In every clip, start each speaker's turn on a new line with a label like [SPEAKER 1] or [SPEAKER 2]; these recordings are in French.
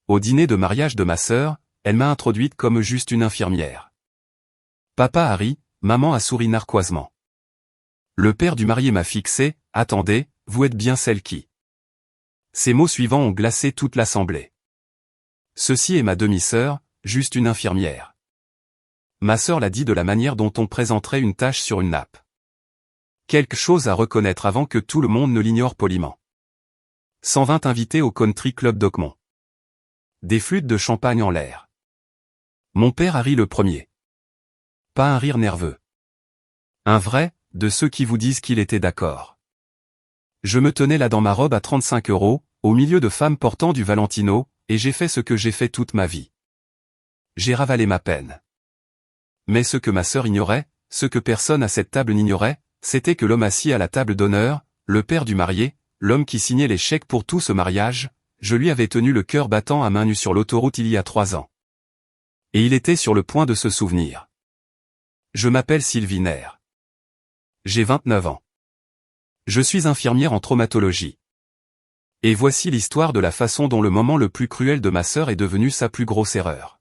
[SPEAKER 1] Au dîner de mariage de ma sœur, elle m'a introduite comme juste une infirmière. Papa a ri, maman a souri narquoisement. Le père du marié m'a fixé, « Attendez, vous êtes bien celle qui… » Ces mots suivants ont glacé toute l'assemblée. Ceci est ma demi-sœur, juste une infirmière. Ma sœur l'a dit de la manière dont on présenterait une tache sur une nappe. Quelque chose à reconnaître avant que tout le monde ne l'ignore poliment. 120 invités au Country Club d'Oakmont. Des flûtes de champagne en l'air. Mon père a ri le premier. Pas un rire nerveux. Un vrai, de ceux qui vous disent qu'il était d'accord. Je me tenais là dans ma robe à 35 €, au milieu de femmes portant du Valentino, et j'ai fait ce que j'ai fait toute ma vie. J'ai ravalé ma peine. Mais ce que ma sœur ignorait, ce que personne à cette table n'ignorait, c'était que l'homme assis à la table d'honneur, le père du marié, l'homme qui signait les chèques pour tout ce mariage, je lui avais tenu le cœur battant à main nue sur l'autoroute il y a 3 ans. Et il était sur le point de se souvenir. Je m'appelle Sylvie Nair. J'ai 29 ans. Je suis infirmière en traumatologie. Et voici l'histoire de la façon dont le moment le plus cruel de ma sœur est devenu sa plus grosse erreur.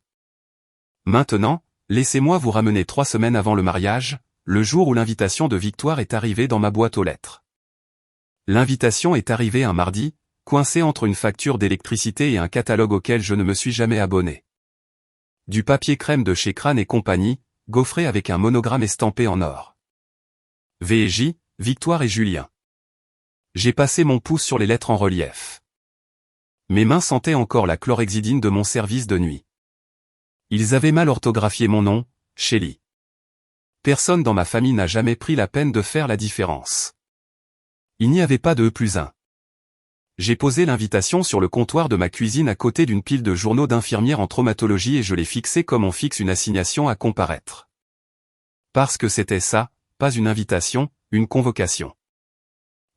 [SPEAKER 1] Maintenant, laissez-moi vous ramener 3 semaines avant le mariage, le jour où l'invitation de Victoire est arrivée dans ma boîte aux lettres. L'invitation est arrivée un mardi, coincée entre une facture d'électricité et un catalogue auquel je ne me suis jamais abonné. Du papier crème de chez Crane et compagnie, gaufré avec un monogramme estampé en or. V&J, Victoire et Julien. J'ai passé mon pouce sur les lettres en relief. Mes mains sentaient encore la chlorhexidine de mon service de nuit. Ils avaient mal orthographié mon nom, Shelly. Personne dans ma famille n'a jamais pris la peine de faire la différence. Il n'y avait pas de E+1. J'ai posé l'invitation sur le comptoir de ma cuisine à côté d'une pile de journaux d'infirmières en traumatologie et je l'ai fixé comme on fixe une assignation à comparaître. Parce que c'était ça, pas une invitation, une convocation.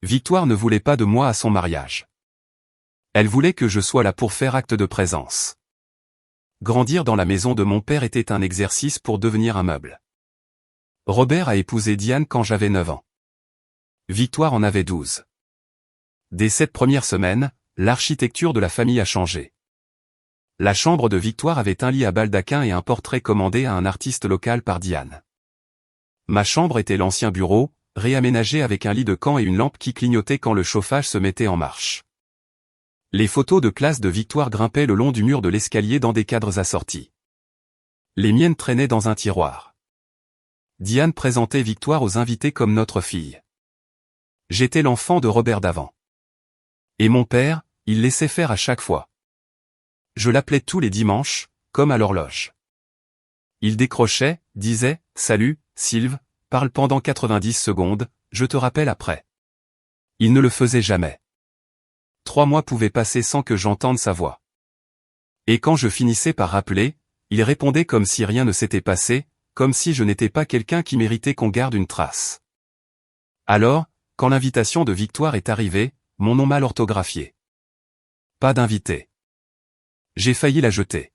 [SPEAKER 1] Victoire ne voulait pas de moi à son mariage. Elle voulait que je sois là pour faire acte de présence. Grandir dans la maison de mon père était un exercice pour devenir un meuble. Robert a épousé Diane quand j'avais 9 ans. Victoire en avait 12. Dès cette première semaine, l'architecture de la famille a changé. La chambre de Victoire avait un lit à baldaquin et un portrait commandé à un artiste local par Diane. Ma chambre était l'ancien bureau, réaménagé avec un lit de camp et une lampe qui clignotait quand le chauffage se mettait en marche. Les photos de classe de Victoire grimpaient le long du mur de l'escalier dans des cadres assortis. Les miennes traînaient dans un tiroir. Diane présentait Victoire aux invités comme notre fille. J'étais l'enfant de Robert d'avant. Et mon père, il laissait faire à chaque fois. Je l'appelais tous les dimanches, comme à l'horloge. Il décrochait, disait, « Salut, Sylve, parle pendant 90 secondes, je te rappelle après. » Il ne le faisait jamais. 3 mois pouvaient passer sans que j'entende sa voix. Et quand je finissais par rappeler, il répondait comme si rien ne s'était passé, comme si je n'étais pas quelqu'un qui méritait qu'on garde une trace. Alors, quand l'invitation de Victoire est arrivée, mon nom mal orthographié. Pas d'invité. J'ai failli la jeter.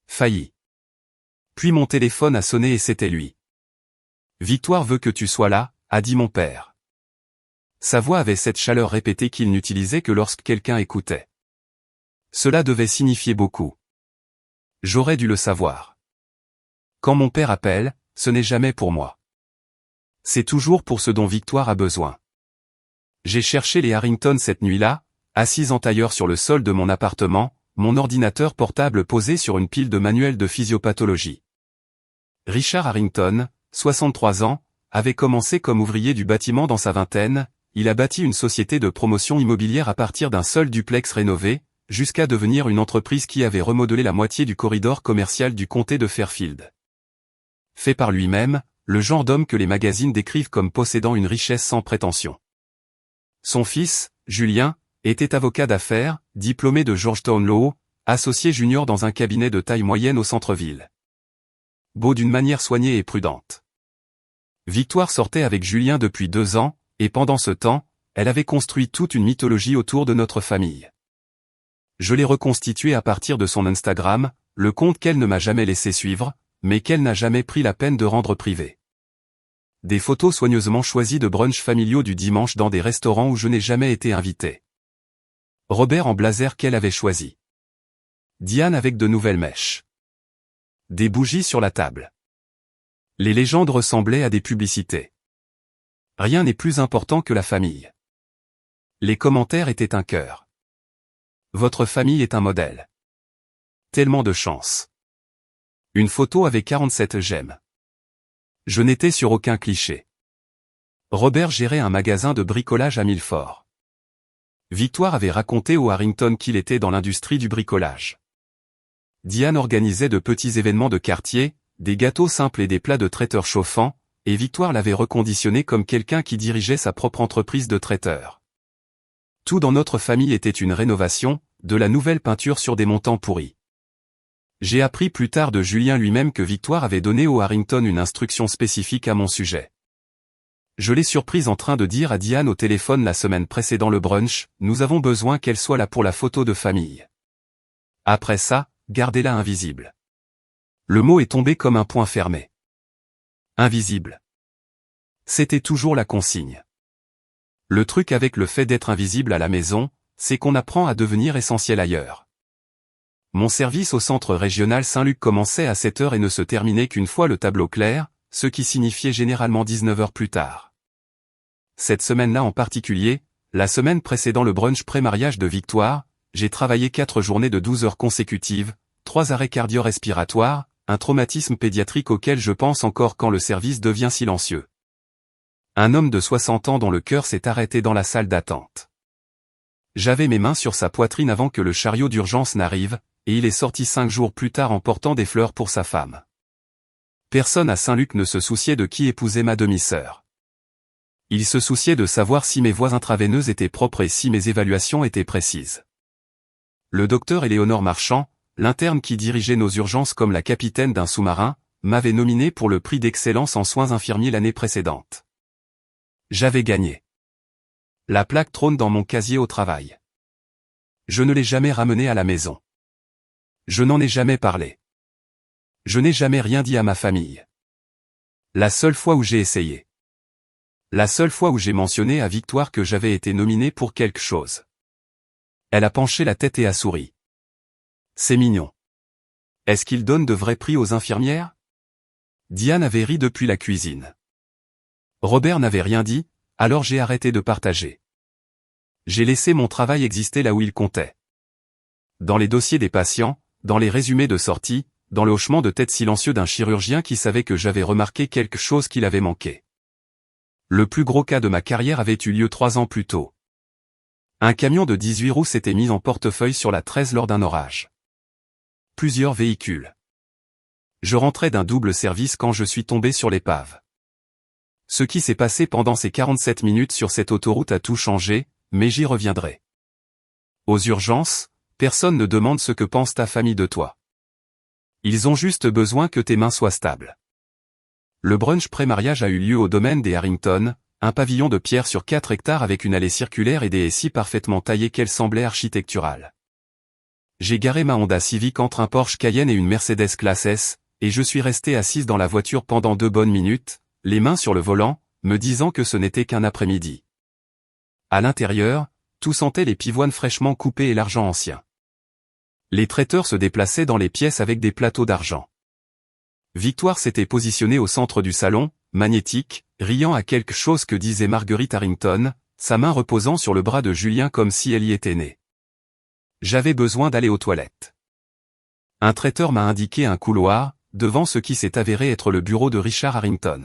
[SPEAKER 1] Failli. Puis mon téléphone a sonné et c'était lui. Victoire veut que tu sois là, a dit mon père. Sa voix avait cette chaleur répétée qu'il n'utilisait que lorsque quelqu'un écoutait. Cela devait signifier beaucoup. J'aurais dû le savoir. Quand mon père appelle, ce n'est jamais pour moi. C'est toujours pour ce dont Victoire a besoin. J'ai cherché les Harrington cette nuit-là, assise en tailleur sur le sol de mon appartement, mon ordinateur portable posé sur une pile de manuels de physiopathologie. Richard Harrington, 63 ans, avait commencé comme ouvrier du bâtiment dans sa vingtaine, il a bâti une société de promotion immobilière à partir d'un seul duplex rénové, jusqu'à devenir une entreprise qui avait remodelé la moitié du corridor commercial du comté de Fairfield. Fait par lui-même, le genre d'homme que les magazines décrivent comme possédant une richesse sans prétention. Son fils, Julien, était avocat d'affaires, diplômé de Georgetown Law, associé junior dans un cabinet de taille moyenne au centre-ville. Beau d'une manière soignée et prudente. Victoire sortait avec Julien depuis 2 ans, et pendant ce temps, elle avait construit toute une mythologie autour de notre famille. Je l'ai reconstituée à partir de son Instagram, le compte qu'elle ne m'a jamais laissé suivre, mais qu'elle n'a jamais pris la peine de rendre privé. Des photos soigneusement choisies de brunchs familiaux du dimanche dans des restaurants où je n'ai jamais été invité. Robert en blazer qu'elle avait choisi. Diane avec de nouvelles mèches. Des bougies sur la table. Les légendes ressemblaient à des publicités. Rien n'est plus important que la famille. Les commentaires étaient un cœur. Votre famille est un modèle. Tellement de chance. Une photo avec 47 j'aime. Je n'étais sur aucun cliché. Robert gérait un magasin de bricolage à Milford. Victoire avait raconté au Harrington qu'il était dans l'industrie du bricolage. Diane organisait de petits événements de quartier, des gâteaux simples et des plats de traiteur chauffants, et Victoire l'avait reconditionné comme quelqu'un qui dirigeait sa propre entreprise de traiteur. Tout dans notre famille était une rénovation, de la nouvelle peinture sur des montants pourris. J'ai appris plus tard de Julien lui-même que Victoire avait donné au Harrington une instruction spécifique à mon sujet. Je l'ai surprise en train de dire à Diane au téléphone la semaine précédant le brunch, nous avons besoin qu'elle soit là pour la photo de famille. Après ça, gardez-la invisible. Le mot est tombé comme un point fermé. Invisible. C'était toujours la consigne. Le truc avec le fait d'être invisible à la maison, c'est qu'on apprend à devenir essentiel ailleurs. Mon service au centre régional Saint-Luc commençait à 7 heures et ne se terminait qu'une fois le tableau clair, ce qui signifiait généralement 19 heures plus tard. Cette semaine-là en particulier, la semaine précédant le brunch pré-mariage de Victoire, j'ai travaillé 4 journées de 12 heures consécutives, 3 arrêts cardio-respiratoires, un traumatisme pédiatrique auquel je pense encore quand le service devient silencieux. Un homme de 60 ans dont le cœur s'est arrêté dans la salle d'attente. J'avais mes mains sur sa poitrine avant que le chariot d'urgence n'arrive, et il est sorti 5 jours plus tard en portant des fleurs pour sa femme. Personne à Saint-Luc ne se souciait de qui épousait ma demi-sœur. Il se souciait de savoir si mes voies intraveineuses étaient propres et si mes évaluations étaient précises. Le docteur Éléonore Marchand, l'interne qui dirigeait nos urgences comme la capitaine d'un sous-marin, m'avait nominé pour le prix d'excellence en soins infirmiers l'année précédente. J'avais gagné. La plaque trône dans mon casier au travail. Je ne l'ai jamais ramenée à la maison. Je n'en ai jamais parlé. Je n'ai jamais rien dit à ma famille. La seule fois où j'ai essayé. La seule fois où j'ai mentionné à Victoire que j'avais été nominé pour quelque chose. Elle a penché la tête et a souri. C'est mignon. Est-ce qu'il donne de vrais prix aux infirmières? Diane avait ri depuis la cuisine. Robert n'avait rien dit, alors j'ai arrêté de partager. J'ai laissé mon travail exister là où il comptait. Dans les dossiers des patients, dans les résumés de sortie, dans le hochement de tête silencieux d'un chirurgien qui savait que j'avais remarqué quelque chose qu'il avait manqué. Le plus gros cas de ma carrière avait eu lieu 3 ans plus tôt. Un camion de 18 roues s'était mis en portefeuille sur la 13 lors d'un orage. Plusieurs véhicules. Je rentrais d'un double service quand je suis tombé sur l'épave. Ce qui s'est passé pendant ces 47 minutes sur cette autoroute a tout changé, mais j'y reviendrai. Aux urgences, personne ne demande ce que pense ta famille de toi. Ils ont juste besoin que tes mains soient stables. Le brunch pré-mariage a eu lieu au domaine des Harrington, un pavillon de pierre sur 4 hectares avec une allée circulaire et des si parfaitement taillées qu'elle semblait architecturale. J'ai garé ma Honda Civic entre un Porsche Cayenne et une Mercedes Classe S, et je suis resté assise dans la voiture pendant 2 bonnes minutes, les mains sur le volant, me disant que ce n'était qu'un après-midi. À l'intérieur, tout sentait les pivoines fraîchement coupées et l'argent ancien. Les traiteurs se déplaçaient dans les pièces avec des plateaux d'argent. Victoire s'était positionnée au centre du salon, magnétique, riant à quelque chose que disait Marguerite Harrington, sa main reposant sur le bras de Julien comme si elle y était née. J'avais besoin d'aller aux toilettes. Un traiteur m'a indiqué un couloir, devant ce qui s'est avéré être le bureau de Richard Harrington.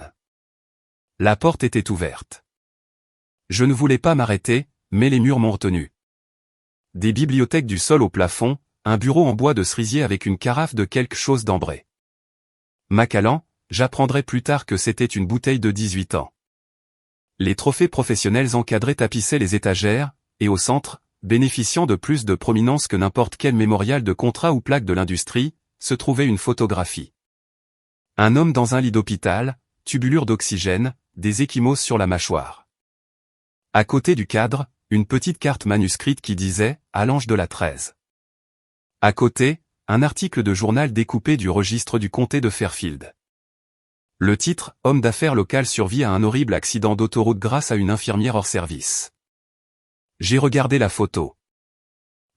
[SPEAKER 1] La porte était ouverte. Je ne voulais pas m'arrêter, mais les murs m'ont retenu. Des bibliothèques du sol au plafond, un bureau en bois de cerisier avec une carafe de quelque chose d'ambré. Macallan, j'apprendrai plus tard que c'était une bouteille de 18 ans. Les trophées professionnels encadrés tapissaient les étagères, et au centre, bénéficiant de plus de prominence que n'importe quel mémorial de contrat ou plaque de l'industrie, se trouvait une photographie. Un homme dans un lit d'hôpital, tubulure d'oxygène, des ecchymoses sur la mâchoire. À côté du cadre, une petite carte manuscrite qui disait « À l'ange de la 13 ». À côté, un article de journal découpé du registre du comté de Fairfield. Le titre « Homme d'affaires local survit à un horrible accident d'autoroute grâce à une infirmière hors service ». J'ai regardé la photo.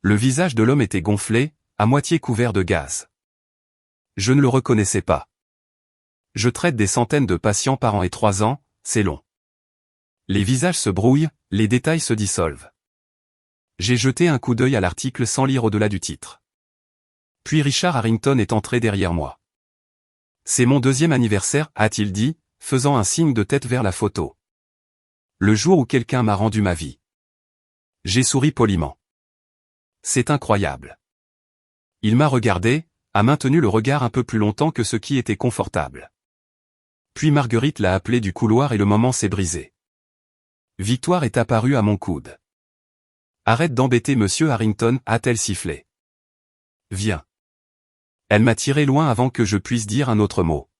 [SPEAKER 1] Le visage de l'homme était gonflé, à moitié couvert de gaz. Je ne le reconnaissais pas. Je traite des centaines de patients par an et 3 ans, c'est long. Les visages se brouillent, les détails se dissolvent. J'ai jeté un coup d'œil à l'article sans lire au-delà du titre. Puis Richard Harrington est entré derrière moi. C'est mon 2e anniversaire, a-t-il dit, faisant un signe de tête vers la photo. Le jour où quelqu'un m'a rendu ma vie. J'ai souri poliment. C'est incroyable. Il m'a regardé, a maintenu le regard un peu plus longtemps que ce qui était confortable. Puis Marguerite l'a appelé du couloir et le moment s'est brisé. Victoire est apparue à mon coude. Arrête d'embêter monsieur Harrington, a-t-elle sifflé. Viens. Elle m'a tiré loin avant que je puisse dire un autre mot.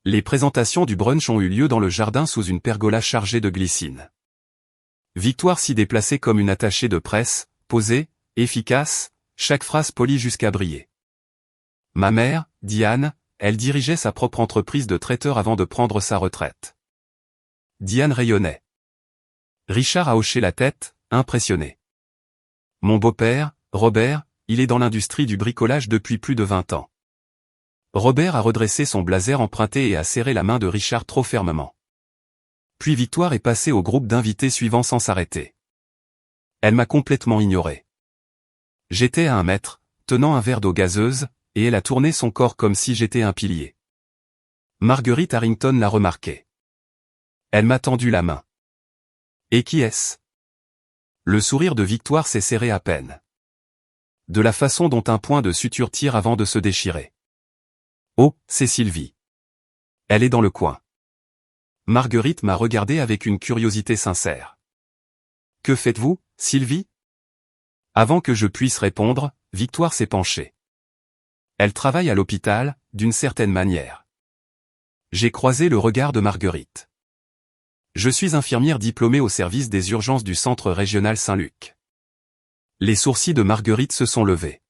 [SPEAKER 1] Les présentations du brunch ont eu lieu dans le jardin sous une pergola chargée de glycine. Victoire s'y déplaçait comme une attachée de presse, posée, efficace, chaque phrase polie jusqu'à briller. Ma mère, Diane, elle dirigeait sa propre entreprise de traiteur avant de prendre sa retraite. Diane rayonnait. Richard a hoché la tête, impressionné. Mon beau-père, Robert, il est dans l'industrie du bricolage depuis plus de 20 ans. Robert a redressé son blazer emprunté et a serré la main de Richard trop fermement. Puis Victoire est passée au groupe d'invités suivant sans s'arrêter. Elle m'a complètement ignoré. J'étais à 1 mètre, tenant un verre d'eau gazeuse, et elle a tourné son corps comme si j'étais un pilier. Marguerite Harrington l'a remarqué. Elle m'a tendu la main. Et qui est-ce? Le sourire de Victoire s'est serré à peine. De la façon dont un point de suture tire avant de se déchirer. Oh, c'est Sylvie. Elle est dans le coin. Marguerite m'a regardé avec une curiosité sincère. Que faites-vous, Sylvie? Avant que je puisse répondre, Victoire s'est penchée. Elle travaille à l'hôpital, d'une certaine manière. J'ai croisé le regard de Marguerite. Je suis infirmière diplômée au service des urgences du Centre régional Saint-Luc. Les sourcils de Marguerite se sont levés.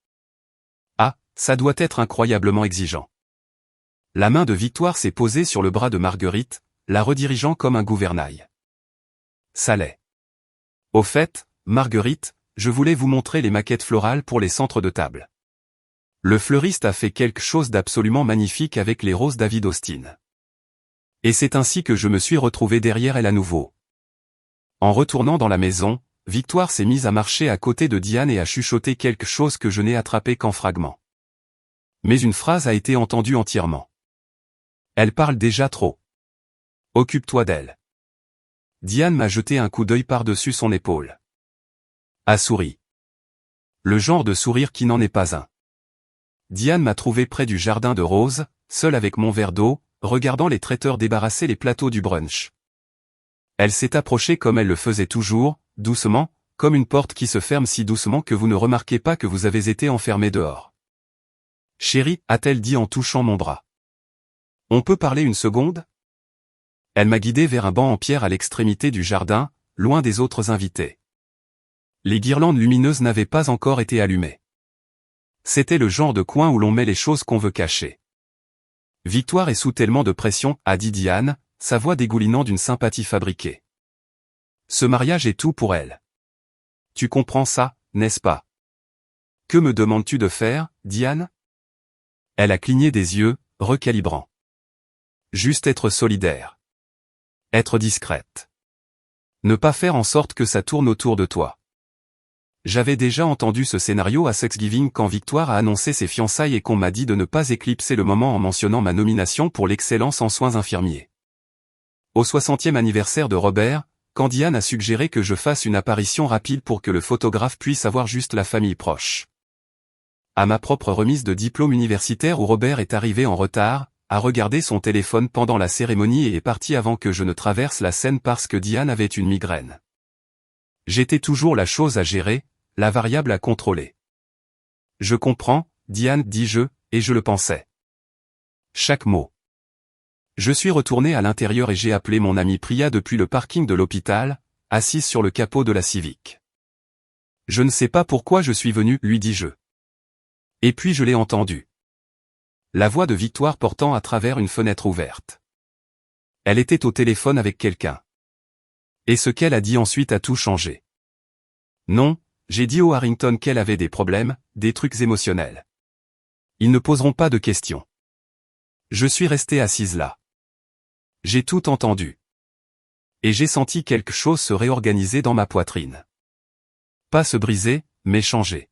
[SPEAKER 1] Ah, ça doit être incroyablement exigeant. La main de Victoire s'est posée sur le bras de Marguerite, la redirigeant comme un gouvernail. Ça l'est. Au fait, Marguerite, je voulais vous montrer les maquettes florales pour les centres de table. Le fleuriste a fait quelque chose d'absolument magnifique avec les roses David Austin. Et c'est ainsi que je me suis retrouvé derrière elle à nouveau. En retournant dans la maison, Victoire s'est mise à marcher à côté de Diane et à chuchoter quelque chose que je n'ai attrapé qu'en fragments. Mais une phrase a été entendue entièrement. Elle parle déjà trop. Occupe-toi d'elle. Diane m'a jeté un coup d'œil par-dessus son épaule. A souri. Le genre de sourire qui n'en est pas un. Diane m'a trouvé près du jardin de roses, seul avec mon verre d'eau, regardant les traiteurs débarrasser les plateaux du brunch. Elle s'est approchée comme elle le faisait toujours, doucement, comme une porte qui se ferme si doucement que vous ne remarquez pas que vous avez été enfermé dehors. Chérie, a-t-elle dit en touchant mon bras. On peut parler une seconde? Elle m'a guidé vers un banc en pierre à l'extrémité du jardin, loin des autres invités. Les guirlandes lumineuses n'avaient pas encore été allumées. C'était le genre de coin où l'on met les choses qu'on veut cacher. Victoire est sous tellement de pression, a dit Diane, sa voix dégoulinant d'une sympathie fabriquée. Ce mariage est tout pour elle. Tu comprends ça, n'est-ce pas? Que me demandes-tu de faire, Diane? Elle a cligné des yeux, recalibrant. Juste être solidaire. Être discrète. Ne pas faire en sorte que ça tourne autour de toi. J'avais déjà entendu ce scénario à Thanksgiving quand Victoire a annoncé ses fiançailles et qu'on m'a dit de ne pas éclipser le moment en mentionnant ma nomination pour l'excellence en soins infirmiers. Au 60e anniversaire de Robert, quand Diane a suggéré que je fasse une apparition rapide pour que le photographe puisse avoir juste la famille proche. À ma propre remise de diplôme universitaire où Robert est arrivé en retard, a regardé son téléphone pendant la cérémonie et est parti avant que je ne traverse la scène parce que Diane avait une migraine. J'étais toujours la chose à gérer, la variable à contrôler. Je comprends, Diane, dis-je, et je le pensais. Chaque mot. Je suis retourné à l'intérieur et j'ai appelé mon amie Priya depuis le parking de l'hôpital, assise sur le capot de la Civic. Je ne sais pas pourquoi je suis venu, lui dis-je. Et puis je l'ai entendu. La voix de Victoire portant à travers une fenêtre ouverte. Elle était au téléphone avec quelqu'un. Et ce qu'elle a dit ensuite a tout changé. Non, j'ai dit aux Harrington qu'elle avait des problèmes, des trucs émotionnels. Ils ne poseront pas de questions. Je suis restée assise là. J'ai tout entendu. Et j'ai senti quelque chose se réorganiser dans ma poitrine. Pas se briser, mais changer.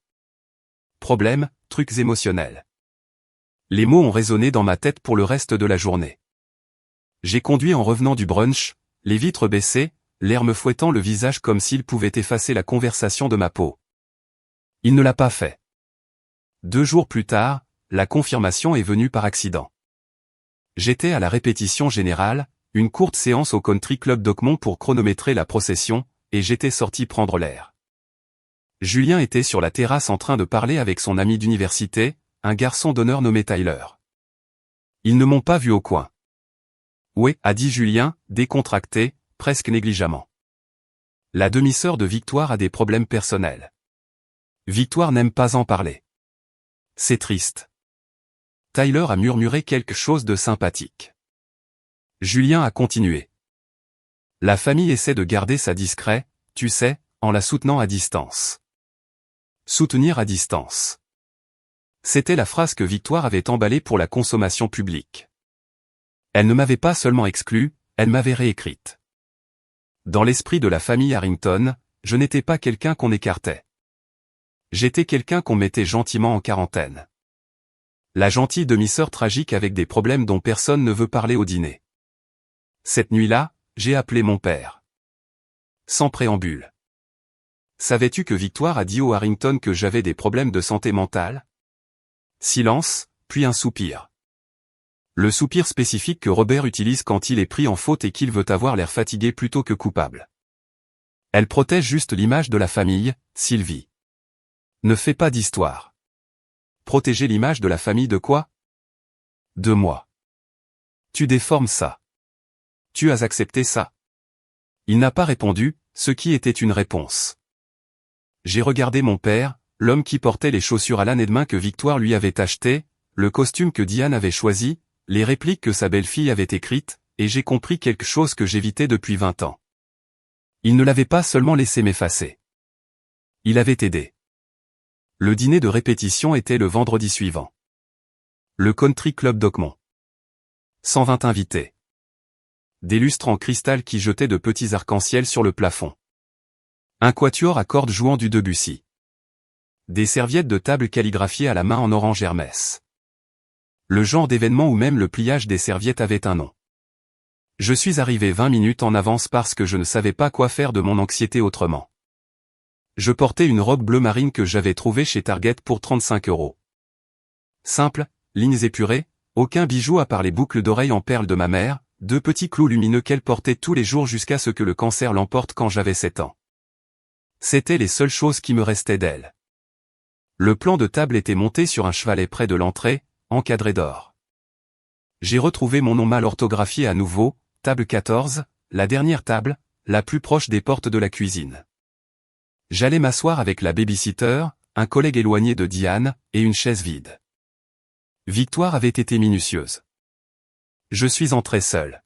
[SPEAKER 1] Problème, trucs émotionnels. Les mots ont résonné dans ma tête pour le reste de la journée. J'ai conduit en revenant du brunch, les vitres baissées, l'air me fouettant le visage comme s'il pouvait effacer la conversation de ma peau. Il ne l'a pas fait. 2 jours plus tard, la confirmation est venue par accident. J'étais à la répétition générale, une courte séance au Country Club d'Oakmont pour chronométrer la procession, et j'étais sorti prendre l'air. Julien était sur la terrasse en train de parler avec son ami d'université, un garçon d'honneur nommé Tyler. Ils ne m'ont pas vu au coin. Ouais, a dit Julien, décontracté, presque négligemment. La demi-sœur de Victoire a des problèmes personnels. Victoire n'aime pas en parler. C'est triste. Tyler a murmuré quelque chose de sympathique. Julien a continué. La famille essaie de garder ça discret, tu sais, en la soutenant à distance. Soutenir à distance. C'était la phrase que Victoire avait emballée pour la consommation publique. Elle ne m'avait pas seulement exclue, elle m'avait réécrite. Dans l'esprit de la famille Harrington, je n'étais pas quelqu'un qu'on écartait. J'étais quelqu'un qu'on mettait gentiment en quarantaine. La gentille demi-sœur tragique avec des problèmes dont personne ne veut parler au dîner. Cette nuit-là, j'ai appelé mon père. Sans préambule. Savais-tu que Victoire a dit aux Harrington que j'avais des problèmes de santé mentale? Silence, puis un soupir. Le soupir spécifique que Robert utilise quand il est pris en faute et qu'il veut avoir l'air fatigué plutôt que coupable. Elle protège juste l'image de la famille, Sylvie. Ne fais pas d'histoire. Protéger l'image de la famille de quoi? De moi. Tu déformes ça. Tu as accepté ça. Il n'a pas répondu, ce qui était une réponse. J'ai regardé mon père, l'homme qui portait les chaussures à l'âne et de main que Victoire lui avait achetées, le costume que Diane avait choisi, les répliques que sa belle-fille avait écrites, et j'ai compris quelque chose que j'évitais depuis 20 ans. Il ne l'avait pas seulement laissé m'effacer. Il avait aidé. Le dîner de répétition était le vendredi suivant. Le Country Club d'Oakmont. 120 invités. Des lustres en cristal qui jetaient de petits arcs-en-ciel sur le plafond. Un quatuor à cordes jouant du Debussy. Des serviettes de table calligraphiées à la main en orange Hermès. Le genre d'événement où même le pliage des serviettes avait un nom. Je suis arrivé 20 minutes en avance parce que je ne savais pas quoi faire de mon anxiété autrement. Je portais une robe bleu marine que j'avais trouvée chez Target pour 35 €. Simple, lignes épurées, aucun bijou à part les boucles d'oreilles en perles de ma mère, 2 petits clous lumineux qu'elle portait tous les jours jusqu'à ce que le cancer l'emporte quand j'avais 7 ans. C'étaient les seules choses qui me restaient d'elle. Le plan de table était monté sur un chevalet près de l'entrée, encadré d'or. J'ai retrouvé mon nom mal orthographié à nouveau, table 14, la dernière table, la plus proche des portes de la cuisine. J'allais m'asseoir avec la babysitter, un collègue éloigné de Diane, et une chaise vide. Victoire avait été minutieuse. Je suis entré seul.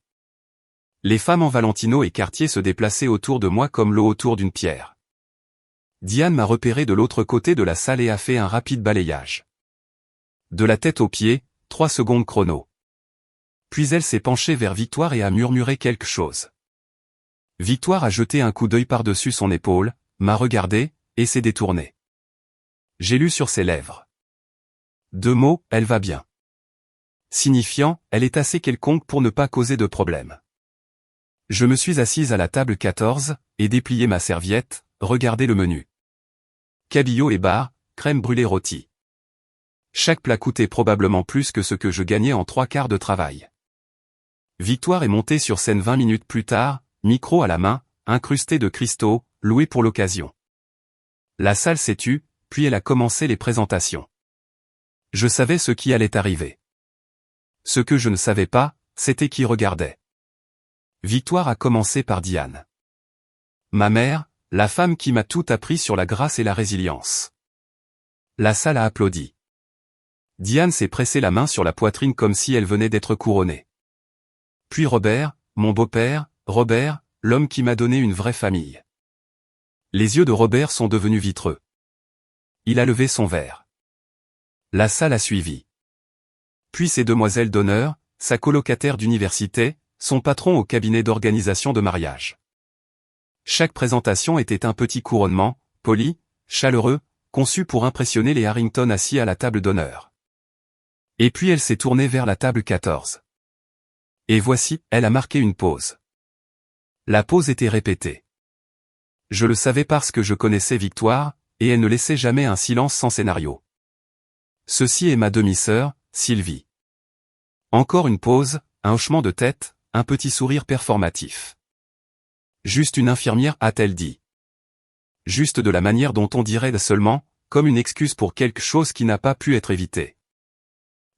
[SPEAKER 1] Les femmes en Valentino et Cartier se déplaçaient autour de moi comme l'eau autour d'une pierre. Diane m'a repéré de l'autre côté de la salle et a fait un rapide balayage. De la tête aux pieds, 3 secondes chrono. Puis elle s'est penchée vers Victoire et a murmuré quelque chose. Victoire a jeté un coup d'œil par-dessus son épaule, m'a regardé, et s'est détournée. J'ai lu sur ses lèvres. 2 mots, elle va bien. Signifiant, elle est assez quelconque pour ne pas causer de problème. Je me suis assise à la table 14, et déplié ma serviette, regardé le menu. Cabillaud et bar, crème brûlée rôtie. Chaque plat coûtait probablement plus que ce que je gagnais en 3 quarts de travail. Victoire est montée sur scène 20 minutes plus tard, micro à la main, incrusté de cristaux, loué pour l'occasion. La salle s'est tue, puis elle a commencé les présentations. Je savais ce qui allait arriver. Ce que je ne savais pas, c'était qui regardait. Victoire a commencé par Diane. Ma mère, la femme qui m'a tout appris sur la grâce et la résilience. La salle a applaudi. Diane s'est pressé la main sur la poitrine comme si elle venait d'être couronnée. Puis Robert, mon beau-père, Robert, l'homme qui m'a donné une vraie famille. Les yeux de Robert sont devenus vitreux. Il a levé son verre. La salle a suivi. Puis ces demoiselles d'honneur, sa colocataire d'université, son patron au cabinet d'organisation de mariage. Chaque présentation était un petit couronnement, poli, chaleureux, conçu pour impressionner les Harrington assis à la table d'honneur. Et puis elle s'est tournée vers la table 14. Et voici, elle a marqué une pause. La pause était répétée. Je le savais parce que je connaissais Victoire, et elle ne laissait jamais un silence sans scénario. Ceci est ma demi-sœur, Sylvie. Encore une pause, un hochement de tête, un petit sourire performatif. Juste une infirmière, a-t-elle dit. Juste de la manière dont on dirait seulement, comme une excuse pour quelque chose qui n'a pas pu être évité.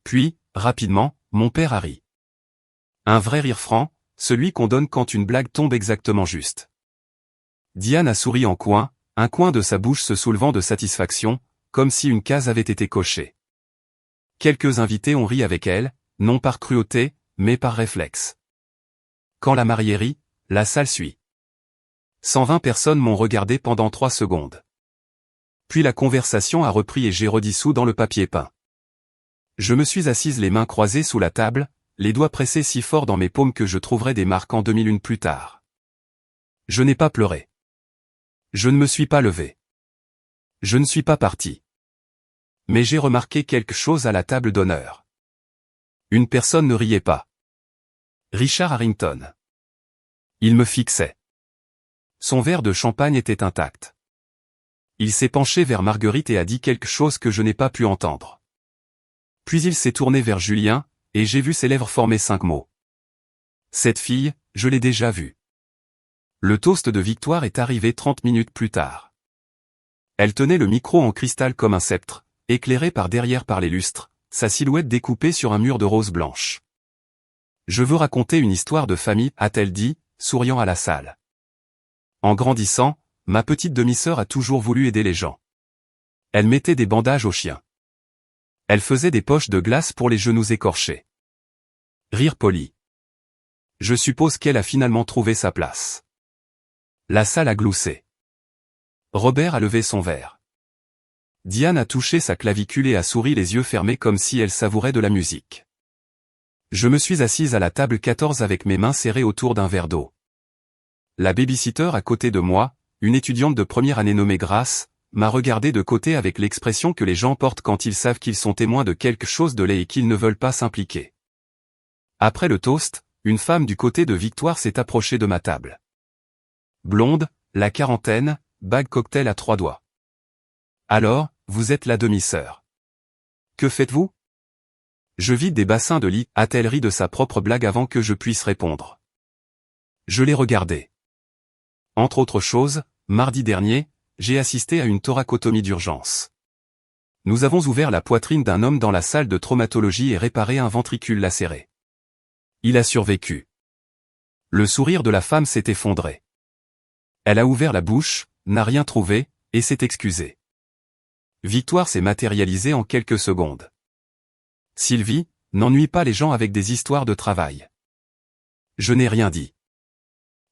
[SPEAKER 1] Puis, rapidement, mon père a ri. Un vrai rire franc, celui qu'on donne quand une blague tombe exactement juste. Diane a souri en coin, un coin de sa bouche se soulevant de satisfaction, comme si une case avait été cochée. Quelques invités ont ri avec elle, non par cruauté, mais par réflexe. Quand la mariée rit, la salle suit. 120 personnes m'ont regardé pendant 3 secondes. Puis la conversation a repris et j'ai redissous dans le papier peint. Je me suis assise les mains croisées sous la table, les doigts pressés si fort dans mes paumes que je trouverai des marques en 2001 plus tard. Je n'ai pas pleuré. Je ne me suis pas levé. Je ne suis pas parti. Mais j'ai remarqué quelque chose à la table d'honneur. Une personne ne riait pas. Richard Harrington. Il me fixait. Son verre de champagne était intact. Il s'est penché vers Marguerite et a dit quelque chose que je n'ai pas pu entendre. Puis il s'est tourné vers Julien, et j'ai vu ses lèvres former 5 mots. Cette fille, je l'ai déjà vue. Le toast de Victoire est arrivé 30 minutes plus tard. Elle tenait le micro en cristal comme un sceptre, éclairé par derrière par les lustres, sa silhouette découpée sur un mur de rose blanche. Je veux raconter une histoire de famille, a-t-elle dit, souriant à la salle. En grandissant, ma petite demi-sœur a toujours voulu aider les gens. Elle mettait des bandages aux chiens. Elle faisait des poches de glace pour les genoux écorchés. Rire poli. Je suppose qu'elle a finalement trouvé sa place. La salle a gloussé. Robert a levé son verre. Diane a touché sa clavicule et a souri les yeux fermés comme si elle savourait de la musique. Je me suis assise à la table 14 avec mes mains serrées autour d'un verre d'eau. La babysitter à côté de moi, une étudiante de première année nommée Grace, m'a regardé de côté avec l'expression que les gens portent quand ils savent qu'ils sont témoins de quelque chose de laid et qu'ils ne veulent pas s'impliquer. Après le toast, une femme du côté de Victoire s'est approchée de ma table. Blonde, la quarantaine, bague cocktail à 3 doigts. Alors, vous êtes la demi-sœur. Que faites-vous? Je vide des bassins de lit, a-t-elle ri de sa propre blague avant que je puisse répondre. Je l'ai regardée. Entre autres choses, mardi dernier, j'ai assisté à une thoracotomie d'urgence. Nous avons ouvert la poitrine d'un homme dans la salle de traumatologie et réparé un ventricule lacéré. Il a survécu. Le sourire de la femme s'est effondré. Elle a ouvert la bouche, n'a rien trouvé, et s'est excusée. Victoire s'est matérialisée en quelques secondes. Sylvie, n'ennuie pas les gens avec des histoires de travail. Je n'ai rien dit.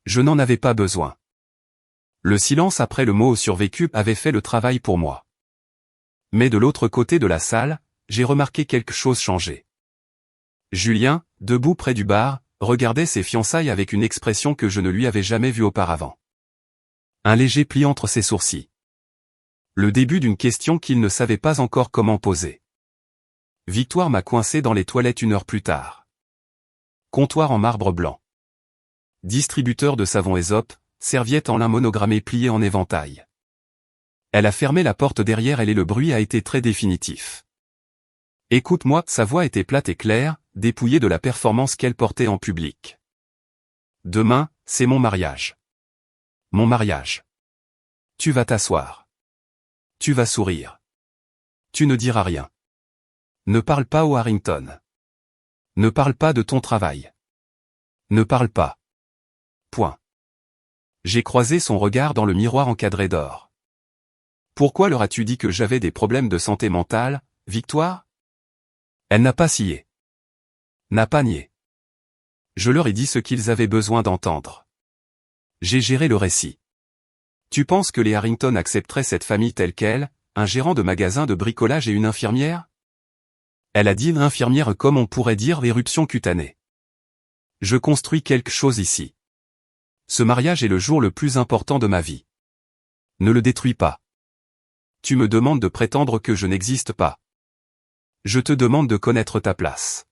[SPEAKER 1] Je n'en avais pas besoin. Le silence après le mot survécu avait fait le travail pour moi. Mais de l'autre côté de la salle, j'ai remarqué quelque chose changer. Julien, debout près du bar, regardait ses fiançailles avec une expression que je ne lui avais jamais vue auparavant. Un léger pli entre ses sourcils. Le début d'une question qu'il ne savait pas encore comment poser. Victoire m'a coincé dans les toilettes 1 heure plus tard. Comptoir en marbre blanc. Distributeur de savon Aesop, serviette en lin monogrammée pliée en éventail. Elle a fermé la porte derrière elle et le bruit a été très définitif. Écoute-moi, sa voix était plate et claire, dépouillée de la performance qu'elle portait en public. Demain, c'est mon mariage. Mon mariage. Tu vas t'asseoir. Tu vas sourire. Tu ne diras rien. Ne parle pas au Harrington. Ne parle pas de ton travail. Ne parle pas. Point. J'ai croisé son regard dans le miroir encadré d'or. Pourquoi leur as-tu dit que j'avais des problèmes de santé mentale, Victoire? Elle n'a pas scié. N'a pas nié. Je leur ai dit ce qu'ils avaient besoin d'entendre. J'ai géré le récit. Tu penses que les Harrington accepteraient cette famille telle qu'elle, un gérant de magasin de bricolage et une infirmière? Elle a dit une infirmière comme on pourrait dire l'éruption cutanée. Je construis quelque chose ici. Ce mariage est le jour le plus important de ma vie. Ne le détruis pas. Tu me demandes de prétendre que je n'existe pas. Je te demande de connaître ta place.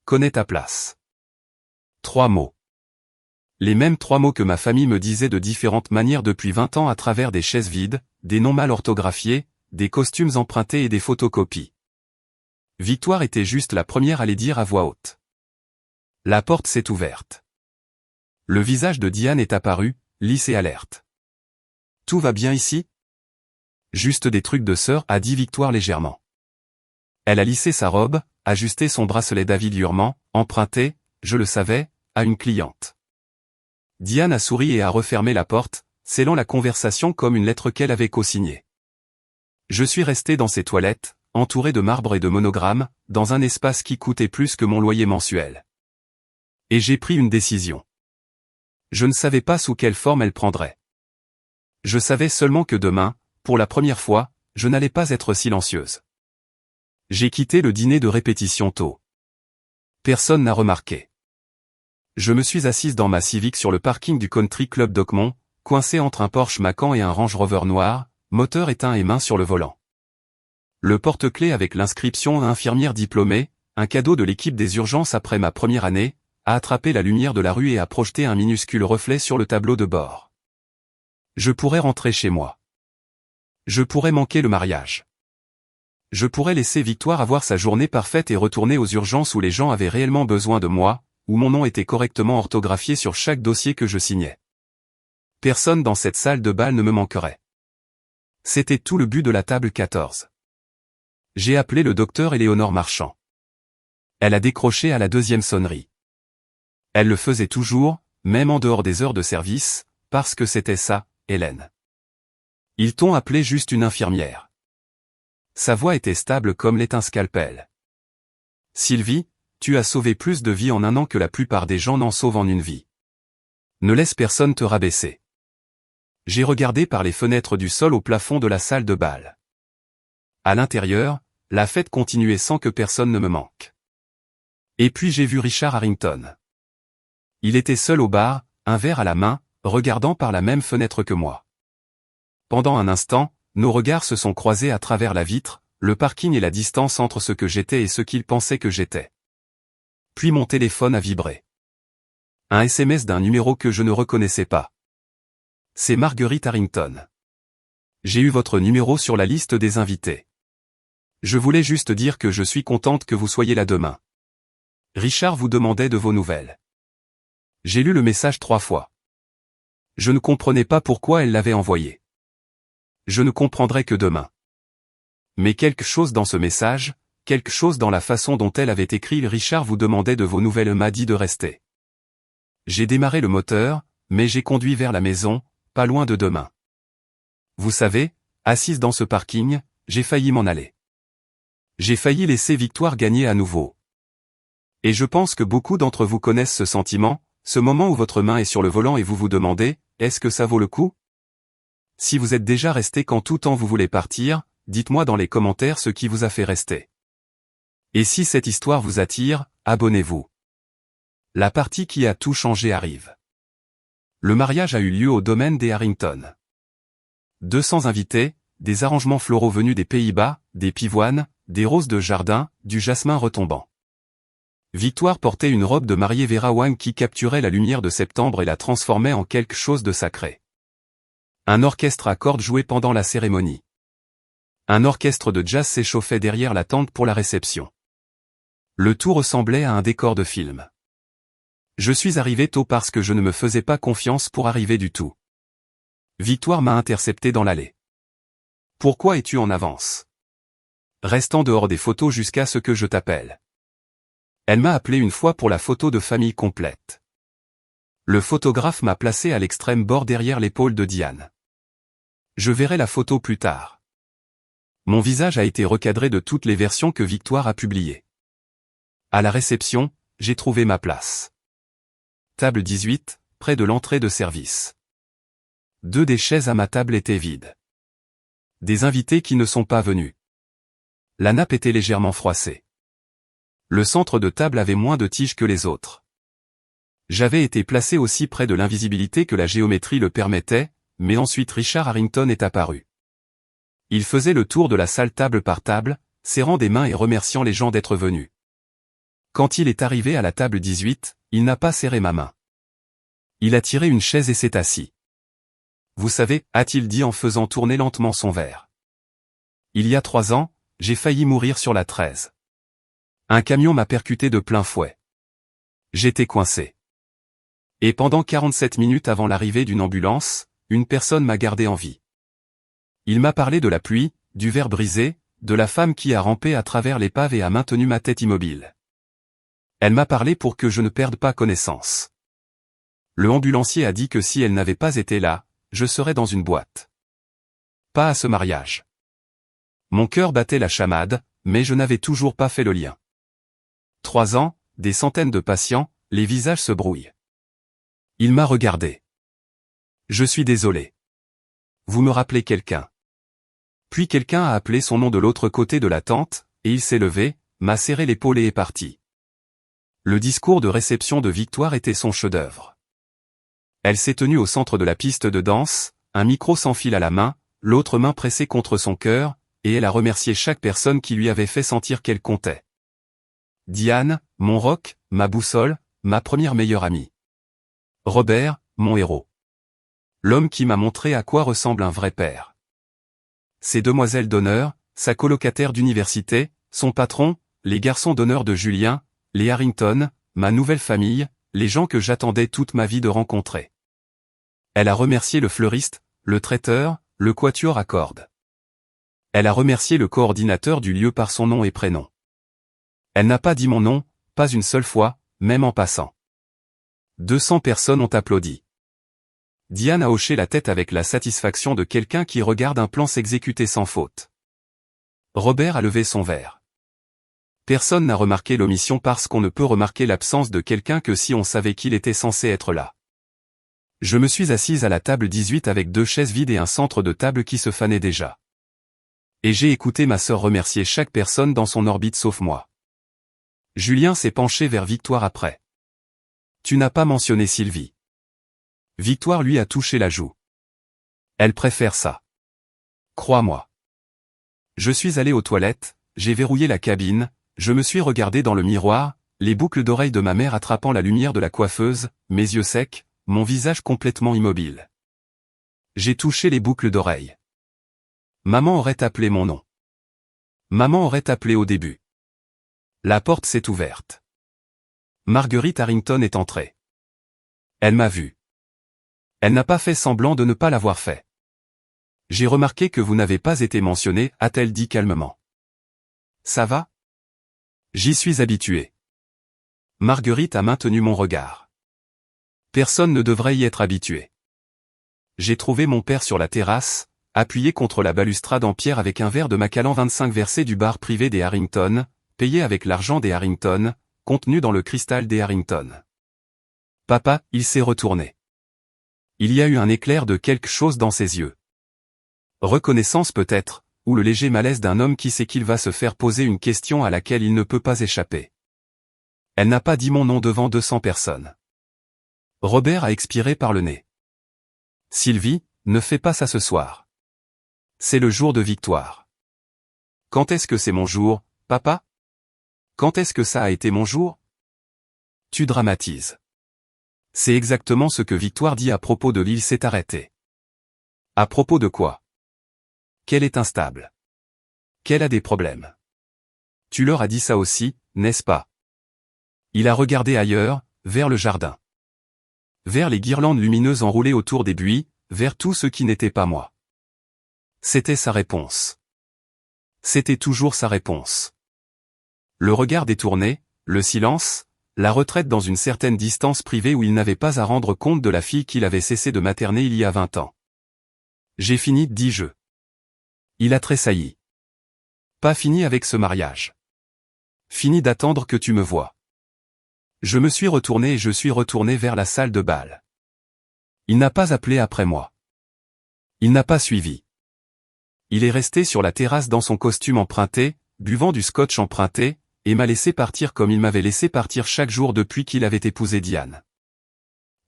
[SPEAKER 1] Connais ta place. 3 mots. Les mêmes 3 mots que ma famille me disait de différentes manières depuis 20 ans à travers des chaises vides, des noms mal orthographiés, des costumes empruntés et des photocopies. Victoire était juste la première à les dire à voix haute. La porte s'est ouverte. Le visage de Diane est apparu, lisse et alerte. Tout va bien ici? Juste des trucs de sœur, a dit Victoire légèrement. Elle a lissé sa robe, ajusté son bracelet d'avilurement, emprunté, je le savais, à une cliente. Diane a souri et a refermé la porte, scellant la conversation comme une lettre qu'elle avait co-signée. Je suis resté dans ces toilettes, entouré de marbre et de monogrammes, dans un espace qui coûtait plus que mon loyer mensuel. Et j'ai pris une décision. Je ne savais pas sous quelle forme elle prendrait. Je savais seulement que demain, pour la première fois, je n'allais pas être silencieuse. J'ai quitté le dîner de répétition tôt. Personne n'a remarqué. Je me suis assise dans ma Civic sur le parking du Country Club d'Oakmont, coincé entre un Porsche Macan et un Range Rover noir, moteur éteint et main sur le volant. Le porte-clés avec l'inscription infirmière diplômée, un cadeau de l'équipe des urgences après ma première année, a attrapé la lumière de la rue et a projeté un minuscule reflet sur le tableau de bord. Je pourrais rentrer chez moi. Je pourrais manquer le mariage. Je pourrais laisser Victoire avoir sa journée parfaite et retourner aux urgences où les gens avaient réellement besoin de moi, où mon nom était correctement orthographié sur chaque dossier que je signais. Personne dans cette salle de bal ne me manquerait. C'était tout le but de la table 14. J'ai appelé le docteur Éléonore Marchand. Elle a décroché à la 2e sonnerie. Elle le faisait toujours, même en dehors des heures de service, parce que c'était ça, Hélène. Ils t'ont appelé juste une infirmière. Sa voix était stable comme l'est un scalpel. Sylvie, tu as sauvé plus de vies en un an que la plupart des gens n'en sauvent en une vie. Ne laisse personne te rabaisser. J'ai regardé par les fenêtres du sol au plafond de la salle de bal. À l'intérieur, la fête continuait sans que personne ne me manque. Et puis j'ai vu Richard Harrington. Il était seul au bar, un verre à la main, regardant par la même fenêtre que moi. Pendant un instant, nos regards se sont croisés à travers la vitre, le parking et la distance entre ce que j'étais et ce qu'il pensait que j'étais. Puis mon téléphone a vibré. Un SMS d'un numéro que je ne reconnaissais pas. C'est Marguerite Harrington. J'ai eu votre numéro sur la liste des invités. Je voulais juste dire que je suis contente que vous soyez là demain. Richard vous demandait de vos nouvelles. J'ai lu le message 3 fois. Je ne comprenais pas pourquoi elle l'avait envoyé. Je ne comprendrai que demain. Mais quelque chose dans ce message, quelque chose dans la façon dont elle avait écrit Richard vous demandait de vos nouvelles m'a dit de rester. J'ai démarré le moteur, mais j'ai conduit vers la maison, pas loin de demain. Vous savez, assise dans ce parking, j'ai failli m'en aller. J'ai failli laisser Victoire gagner à nouveau. Et je pense que beaucoup d'entre vous connaissent ce sentiment, ce moment où votre main est sur le volant et vous vous demandez, est-ce que ça vaut le coup? Si vous êtes déjà resté quand tout temps vous voulez partir, dites-moi dans les commentaires ce qui vous a fait rester. Et si cette histoire vous attire, abonnez-vous. La partie qui a tout changé arrive. Le mariage a eu lieu au domaine des Harrington. 200 invités, des arrangements floraux venus des Pays-Bas, des pivoines, des roses de jardin, du jasmin retombant. Victoire portait une robe de mariée Vera Wang qui capturait la lumière de septembre et la transformait en quelque chose de sacré. Un orchestre à cordes jouait pendant la cérémonie. Un orchestre de jazz s'échauffait derrière la tente pour la réception. Le tout ressemblait à un décor de film. Je suis arrivé tôt parce que je ne me faisais pas confiance pour arriver du tout. Victoire m'a intercepté dans l'allée. Pourquoi es-tu en avance? Reste en dehors des photos jusqu'à ce que je t'appelle. Elle m'a appelé une fois pour la photo de famille complète. Le photographe m'a placé à l'extrême bord derrière l'épaule de Diane. Je verrai la photo plus tard. Mon visage a été recadré de toutes les versions que Victoire a publiées. À la réception, j'ai trouvé ma place. Table 18, près de l'entrée de service. 2 des chaises à ma table étaient vides. Des invités qui ne sont pas venus. La nappe était légèrement froissée. Le centre de table avait moins de tiges que les autres. J'avais été placé aussi près de l'invisibilité que la géométrie le permettait, mais ensuite Richard Harrington est apparu. Il faisait le tour de la salle table par table, serrant des mains et remerciant les gens d'être venus. Quand il est arrivé à la table 18, il n'a pas serré ma main. Il a tiré une chaise et s'est assis. Vous savez, a-t-il dit en faisant tourner lentement son verre. Il y a 3 ans, j'ai failli mourir sur la 13. Un camion m'a percuté de plein fouet. J'étais coincé. Et pendant 47 minutes avant l'arrivée d'une ambulance, une personne m'a gardé en vie. Il m'a parlé de la pluie, du verre brisé, de la femme qui a rampé à travers l'épave et a maintenu ma tête immobile. Elle m'a parlé pour que je ne perde pas connaissance. Le ambulancier a dit que si elle n'avait pas été là, je serais dans une boîte. Pas à ce mariage. Mon cœur battait la chamade, mais je n'avais toujours pas fait le lien. 3 ans, des centaines de patients, les visages se brouillent. Il m'a regardé. Je suis désolé. Vous me rappelez quelqu'un. Puis quelqu'un a appelé son nom de l'autre côté de la tente, et il s'est levé, m'a serré l'épaule et est parti. Le discours de réception de Victoire était son chef-d'œuvre. Elle s'est tenue au centre de la piste de danse, un micro sans fil à la main, l'autre main pressée contre son cœur, et elle a remercié chaque personne qui lui avait fait sentir qu'elle comptait. Diane, mon roc, ma boussole, ma première meilleure amie. Robert, mon héros. L'homme qui m'a montré à quoi ressemble un vrai père. Ses demoiselles d'honneur, sa colocataire d'université, son patron, les garçons d'honneur de Julien, les Harrington, ma nouvelle famille, les gens que j'attendais toute ma vie de rencontrer. Elle a remercié le fleuriste, le traiteur, le quatuor à cordes. Elle a remercié le coordinateur du lieu par son nom et prénom. Elle n'a pas dit mon nom, pas une seule fois, même en passant. 200 personnes ont applaudi. Diane a hoché la tête avec la satisfaction de quelqu'un qui regarde un plan s'exécuter sans faute. Robert a levé son verre. Personne n'a remarqué l'omission parce qu'on ne peut remarquer l'absence de quelqu'un que si on savait qu'il était censé être là. Je me suis assise à la table 18 avec 2 chaises vides et un centre de table qui se fanait déjà. Et j'ai écouté ma sœur remercier chaque personne dans son orbite sauf moi. Julien s'est penché vers Victoire après. Tu n'as pas mentionné Sylvie. Victoire lui a touché la joue. Elle préfère ça. Crois-moi. Je suis allé aux toilettes, j'ai verrouillé la cabine, je me suis regardé dans le miroir, les boucles d'oreilles de ma mère attrapant la lumière de la coiffeuse, mes yeux secs, mon visage complètement immobile. J'ai touché les boucles d'oreilles. Maman aurait appelé mon nom. Maman aurait appelé au début. La porte s'est ouverte. Marguerite Harrington est entrée. Elle m'a vu. Elle n'a pas fait semblant de ne pas l'avoir fait. J'ai remarqué que vous n'avez pas été mentionné, a-t-elle dit calmement. Ça va? J'y suis habitué. Marguerite a maintenu mon regard. Personne ne devrait y être habitué. J'ai trouvé mon père sur la terrasse, appuyé contre la balustrade en pierre avec un verre de Macallan 25 versé du bar privé des Harrington, payé avec l'argent des Harrington, contenu dans le cristal des Harrington. Papa, il s'est retourné. Il y a eu un éclair de quelque chose dans ses yeux. Reconnaissance peut-être, ou le léger malaise d'un homme qui sait qu'il va se faire poser une question à laquelle il ne peut pas échapper. Elle n'a pas dit mon nom devant 200 personnes. Robert a expiré par le nez. Sylvie, ne fais pas ça ce soir. C'est le jour de Victoire. Quand est-ce que c'est mon jour, papa? Quand est-ce que ça a été mon jour? Tu dramatises. C'est exactement ce que Victoire dit à propos de l'île s'est arrêtée. À propos de quoi? Qu'elle est instable. Qu'elle a des problèmes. Tu leur as dit ça aussi, n'est-ce pas? Il a regardé ailleurs, vers le jardin. Vers les guirlandes lumineuses enroulées autour des buis, vers tout ce qui n'était pas moi. C'était sa réponse. C'était toujours sa réponse. Le regard détourné, le silence, la retraite dans une certaine distance privée où il n'avait pas à rendre compte de la fille qu'il avait cessé de materner il y a 20 ans. J'ai fini, dis-je. Il a tressailli. Pas fini avec ce mariage. Fini d'attendre que tu me vois. Je me suis retourné et je suis retourné vers la salle de bal. Il n'a pas appelé après moi. Il n'a pas suivi. Il est resté sur la terrasse dans son costume emprunté, buvant du scotch emprunté, et m'a laissé partir comme il m'avait laissé partir chaque jour depuis qu'il avait épousé Diane.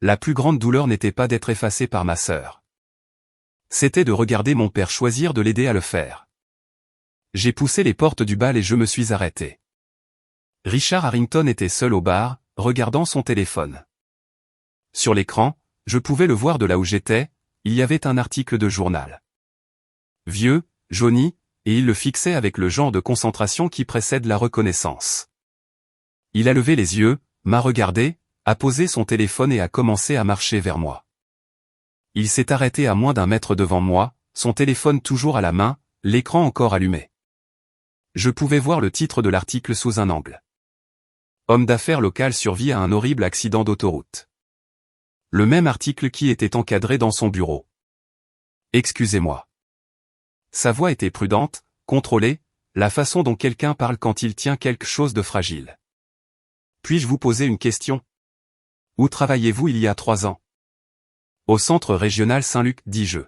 [SPEAKER 1] La plus grande douleur n'était pas d'être effacé par ma sœur. C'était de regarder mon père choisir de l'aider à le faire. J'ai poussé les portes du bal et je me suis arrêté. Richard Harrington était seul au bar, regardant son téléphone. Sur l'écran, je pouvais le voir de là où j'étais, il y avait un article de journal. Vieux, jauni, et il le fixait avec le genre de concentration qui précède la reconnaissance. Il a levé les yeux, m'a regardé, a posé son téléphone et a commencé à marcher vers moi. Il s'est arrêté à moins d'1 mètre devant moi, son téléphone toujours à la main, l'écran encore allumé. Je pouvais voir le titre de l'article sous un angle. Homme d'affaires local survit à un horrible accident d'autoroute. Le même article qui était encadré dans son bureau. Excusez-moi. Sa voix était prudente, contrôlée, la façon dont quelqu'un parle quand il tient quelque chose de fragile. Puis-je vous poser une question? Où travailliez-vous il y a 3 ans? Au centre régional Saint-Luc, dis-je.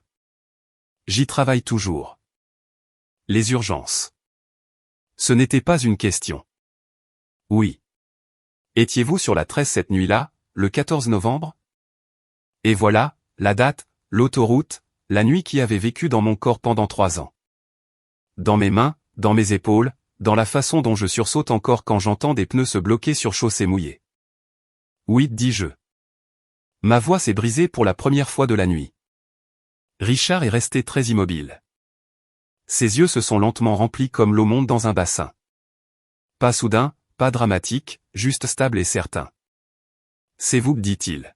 [SPEAKER 1] J'y travaille toujours. Les urgences. Ce n'était pas une question. Oui. Étiez-vous sur la 13 cette nuit-là, le 14 novembre? Et voilà, la date, l'autoroute, la nuit qui avait vécu dans mon corps pendant 3 ans. Dans mes mains, dans mes épaules, dans la façon dont je sursaute encore quand j'entends des pneus se bloquer sur chaussée mouillée. Oui, dis-je. Ma voix s'est brisée pour la première fois de la nuit. Richard est resté très immobile. Ses yeux se sont lentement remplis comme l'eau monte dans un bassin. Pas soudain, pas dramatique, juste stable et certain. C'est vous, dit-il.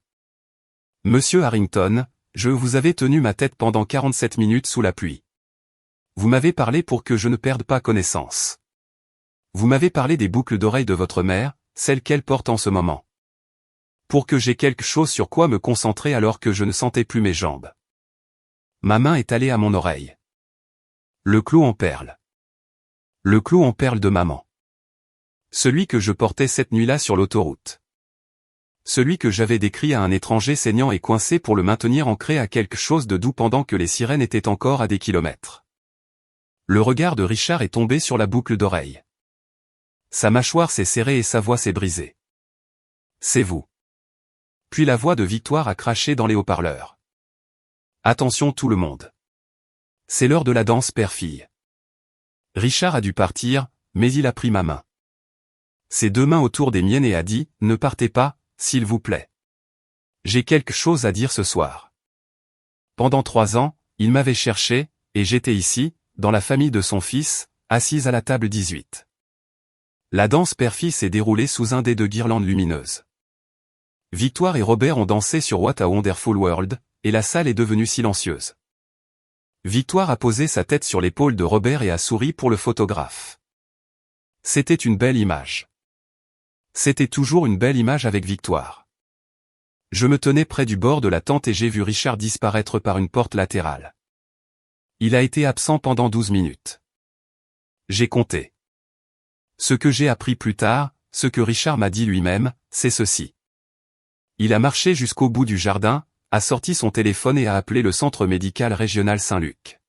[SPEAKER 1] Monsieur Harrington, je vous avais tenu ma tête pendant 47 minutes sous la pluie. Vous m'avez parlé pour que je ne perde pas connaissance. Vous m'avez parlé des boucles d'oreilles de votre mère, celles qu'elle porte en ce moment. Pour que j'aie quelque chose sur quoi me concentrer alors que je ne sentais plus mes jambes. Ma main est allée à mon oreille. Le clou en perle. Le clou en perle de maman. Celui que je portais cette nuit-là sur l'autoroute. Celui que j'avais décrit à un étranger saignant et coincé pour le maintenir ancré à quelque chose de doux pendant que les sirènes étaient encore à des kilomètres. Le regard de Richard est tombé sur la boucle d'oreille. Sa mâchoire s'est serrée et sa voix s'est brisée. C'est vous. Puis la voix de Victoire a craché dans les haut-parleurs. Attention tout le monde. C'est l'heure de la danse père-fille. Richard a dû partir, mais il a pris ma main. Ses 2 mains autour des miennes et a dit, ne partez pas, s'il vous plaît. J'ai quelque chose à dire ce soir. Pendant 3 ans, il m'avait cherché, et j'étais ici, dans la famille de son fils, assise à la table 18. La danse père-fille s'est déroulée sous un dé de guirlandes lumineuses. Victoire et Robert ont dansé sur What a Wonderful World, et la salle est devenue silencieuse. Victoire a posé sa tête sur l'épaule de Robert et a souri pour le photographe. C'était une belle image. C'était toujours une belle image avec Victoire. Je me tenais près du bord de la tente et j'ai vu Richard disparaître par une porte latérale. Il a été absent pendant 12 minutes. J'ai compté. Ce que j'ai appris plus tard, ce que Richard m'a dit lui-même, c'est ceci. Il a marché jusqu'au bout du jardin, a sorti son téléphone et a appelé le centre médical régional Saint-Luc.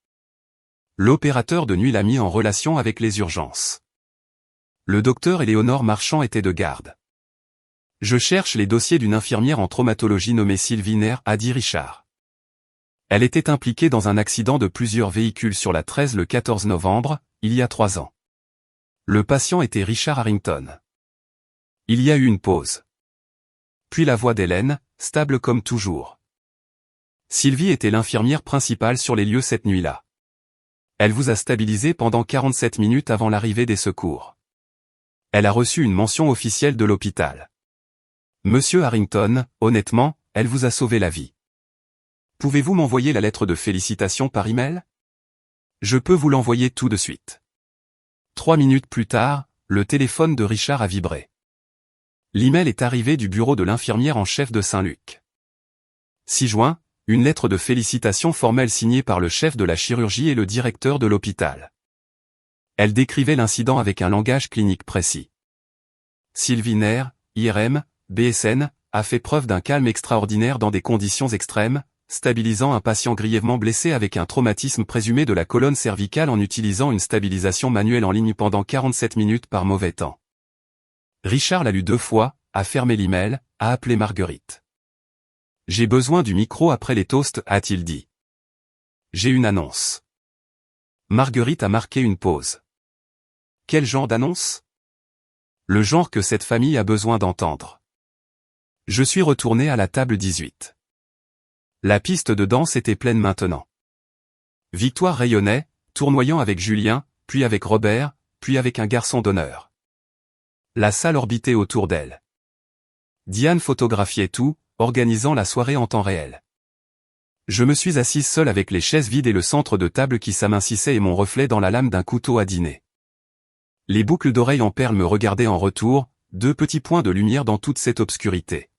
[SPEAKER 1] L'opérateur de nuit l'a mis en relation avec les urgences. Le docteur Éléonore Marchand était de garde. Je cherche les dossiers d'une infirmière en traumatologie nommée Sylvie Nair, a dit Richard. Elle était impliquée dans un accident de plusieurs véhicules sur la 13 le 14 novembre, il y a 3 ans. Le patient était Richard Harrington. Il y a eu une pause. Puis la voix d'Hélène, stable comme toujours. Sylvie était l'infirmière principale sur les lieux cette nuit-là. Elle vous a stabilisé pendant 47 minutes avant l'arrivée des secours. Elle a reçu une mention officielle de l'hôpital. Monsieur Harrington, honnêtement, elle vous a sauvé la vie. Pouvez-vous m'envoyer la lettre de félicitations par email? Je peux vous l'envoyer tout de suite. 3 minutes plus tard, le téléphone de Richard a vibré. L'email est arrivé du bureau de l'infirmière en chef de Saint-Luc. 6 juin, une lettre de félicitations formelle signée par le chef de la chirurgie et le directeur de l'hôpital. Elle décrivait l'incident avec un langage clinique précis. Sylvie Nair, IRM, BSN, a fait preuve d'un calme extraordinaire dans des conditions extrêmes, stabilisant un patient grièvement blessé avec un traumatisme présumé de la colonne cervicale en utilisant une stabilisation manuelle en ligne pendant 47 minutes par mauvais temps. Richard l'a lu 2 fois, a fermé l'email, a appelé Marguerite. J'ai besoin du micro après les toasts, a-t-il dit. J'ai une annonce. Marguerite a marqué une pause. Quel genre d'annonce? Le genre que cette famille a besoin d'entendre. Je suis retourné à la table 18. La piste de danse était pleine maintenant. Victoire rayonnait, tournoyant avec Julien, puis avec Robert, puis avec un garçon d'honneur. La salle orbitait autour d'elle. Diane photographiait tout, organisant la soirée en temps réel. Je me suis assise seule avec les chaises vides et le centre de table qui s'amincissait et mon reflet dans la lame d'un couteau à dîner. Les boucles d'oreilles en perles me regardaient en retour, 2 petits points de lumière dans toute cette obscurité.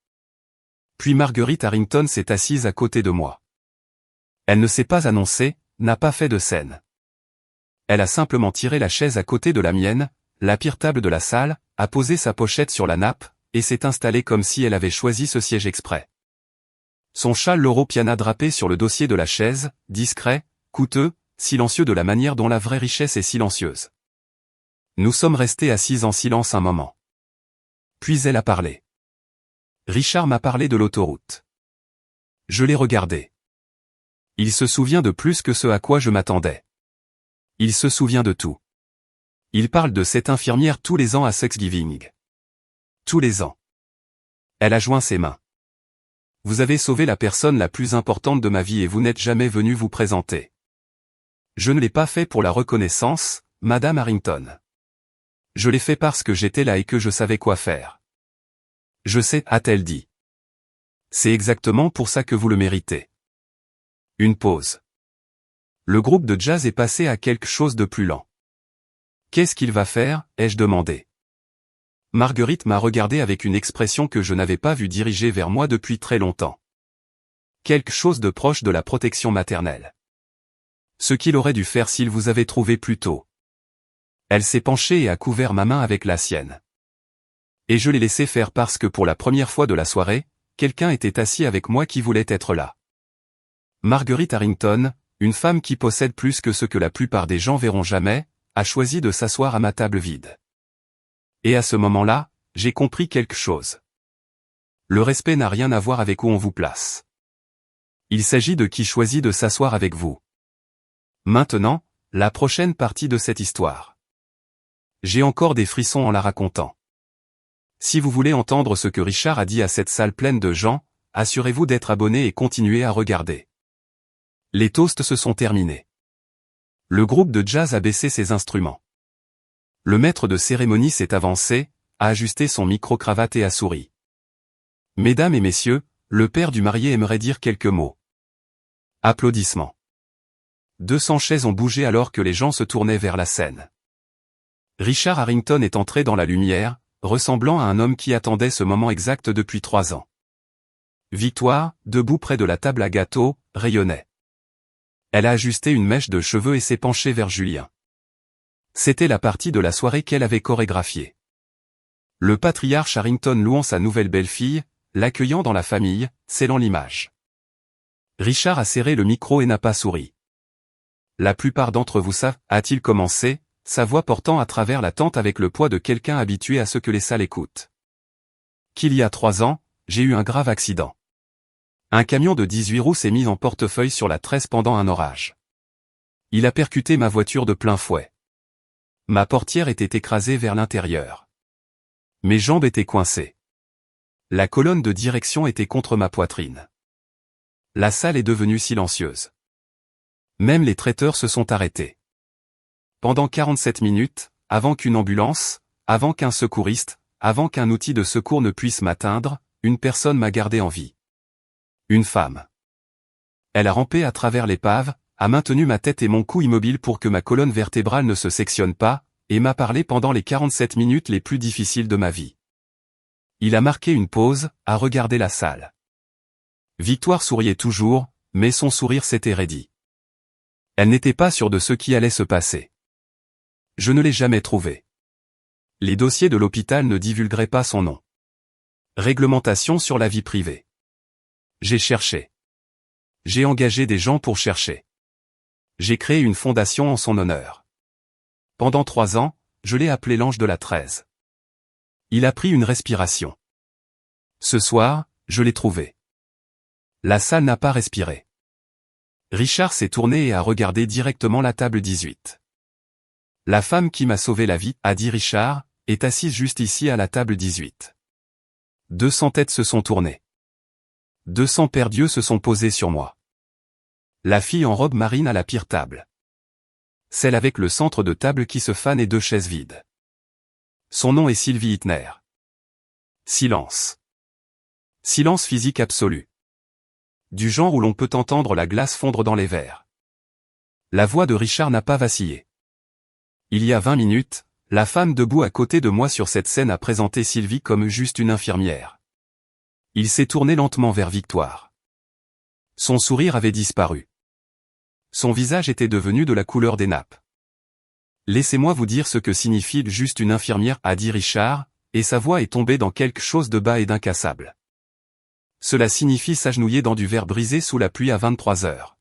[SPEAKER 1] Puis Marguerite Harrington s'est assise à côté de moi. Elle ne s'est pas annoncée, n'a pas fait de scène. Elle a simplement tiré la chaise à côté de la mienne, la pire table de la salle, a posé sa pochette sur la nappe, et s'est installée comme si elle avait choisi ce siège exprès. Son châle Loro Piana drapé sur le dossier de la chaise, discret, coûteux, silencieux de la manière dont la vraie richesse est silencieuse. Nous sommes restés assis en silence un moment. Puis elle a parlé. Richard m'a parlé de l'autoroute. Je l'ai regardé. Il se souvient de plus que ce à quoi je m'attendais. Il se souvient de tout. Il parle de cette infirmière tous les ans à Thanksgiving. Tous les ans. Elle a joint ses mains. Vous avez sauvé la personne la plus importante de ma vie et vous n'êtes jamais venu vous présenter. Je ne l'ai pas fait pour la reconnaissance, Madame Harrington. Je l'ai fait parce que j'étais là et que je savais quoi faire. Je sais, a-t-elle dit. C'est exactement pour ça que vous le méritez. Une pause. Le groupe de jazz est passé à quelque chose de plus lent. Qu'est-ce qu'il va faire, ai-je demandé. Marguerite m'a regardé avec une expression que je n'avais pas vue diriger vers moi depuis très longtemps. Quelque chose de proche de la protection maternelle. Ce qu'il aurait dû faire s'il vous avait trouvé plus tôt. Elle s'est penchée et a couvert ma main avec la sienne. Et je l'ai laissé faire parce que pour la première fois de la soirée, quelqu'un était assis avec moi qui voulait être là. Marguerite Harrington, une femme qui possède plus que ce que la plupart des gens verront jamais, a choisi de s'asseoir à ma table vide. Et à ce moment-là, j'ai compris quelque chose. Le respect n'a rien à voir avec où on vous place. Il s'agit de qui choisit de s'asseoir avec vous. Maintenant, la prochaine partie de cette histoire. J'ai encore des frissons en la racontant. Si vous voulez entendre ce que Richard a dit à cette salle pleine de gens, assurez-vous d'être abonné et continuez à regarder. Les toasts se sont terminés. Le groupe de jazz a baissé ses instruments. Le maître de cérémonie s'est avancé, a ajusté son micro-cravate et a souri. Mesdames et messieurs, le père du marié aimerait dire quelques mots. Applaudissements. 200 chaises ont bougé alors que les gens se tournaient vers la scène. Richard Harrington est entré dans la lumière, ressemblant à un homme qui attendait ce moment exact depuis 3 ans. Victoire, debout près de la table à gâteaux, rayonnait. Elle a ajusté une mèche de cheveux et s'est penchée vers Julien. C'était la partie de la soirée qu'elle avait chorégraphiée. Le patriarche Harrington louant sa nouvelle belle-fille, l'accueillant dans la famille, scellant l'image. Richard a serré le micro et n'a pas souri. La plupart d'entre vous savent, a-t-il commencé, sa voix portant à travers la tente avec le poids de quelqu'un habitué à ce que les salles écoutent. Qu'il y a 3 ans, j'ai eu un grave accident. Un camion de 18 roues s'est mis en portefeuille sur la 13 pendant un orage. Il a percuté ma voiture de plein fouet. Ma portière était écrasée vers l'intérieur. Mes jambes étaient coincées. La colonne de direction était contre ma poitrine. La salle est devenue silencieuse. Même les traiteurs se sont arrêtés. Pendant 47 minutes, avant qu'une ambulance, avant qu'un secouriste, avant qu'un outil de secours ne puisse m'atteindre, une personne m'a gardé en vie. Une femme. Elle a rampé à travers l'épave, a maintenu ma tête et mon cou immobile pour que ma colonne vertébrale ne se sectionne pas, et m'a parlé pendant les 47 minutes les plus difficiles de ma vie. Il a marqué une pause, a regardé la salle. Victoire souriait toujours, mais son sourire s'était raidi. Elle n'était pas sûre de ce qui allait se passer. Je ne l'ai jamais trouvé. Les dossiers de l'hôpital ne divulgueraient pas son nom. Réglementation sur la vie privée. J'ai cherché. J'ai engagé des gens pour chercher. J'ai créé une fondation en son honneur. Pendant 3 ans, je l'ai appelé l'ange de la 13. Il a pris une respiration. Ce soir, je l'ai trouvé. La salle n'a pas respiré. Richard s'est tourné et a regardé directement la table 18. La femme qui m'a sauvé la vie, a dit Richard, est assise juste ici à la table 18. 200 têtes se sont tournées. 200 paires d'yeux se sont posés sur moi. La fille en robe marine à la pire table. Celle avec le centre de table qui se fane et 2 chaises vides. Son nom est Sylvie Hitner. Silence. Silence physique absolu. Du genre où l'on peut entendre la glace fondre dans les verres. La voix de Richard n'a pas vacillé. Il y a 20 minutes, la femme debout à côté de moi sur cette scène a présenté Sylvie comme juste une infirmière. Il s'est tourné lentement vers Victoire. Son sourire avait disparu. Son visage était devenu de la couleur des nappes. Laissez-moi vous dire ce que signifie juste une infirmière, a dit Richard, et sa voix est tombée dans quelque chose de bas et d'incassable. Cela signifie s'agenouiller dans du verre brisé sous la pluie à 23 heures.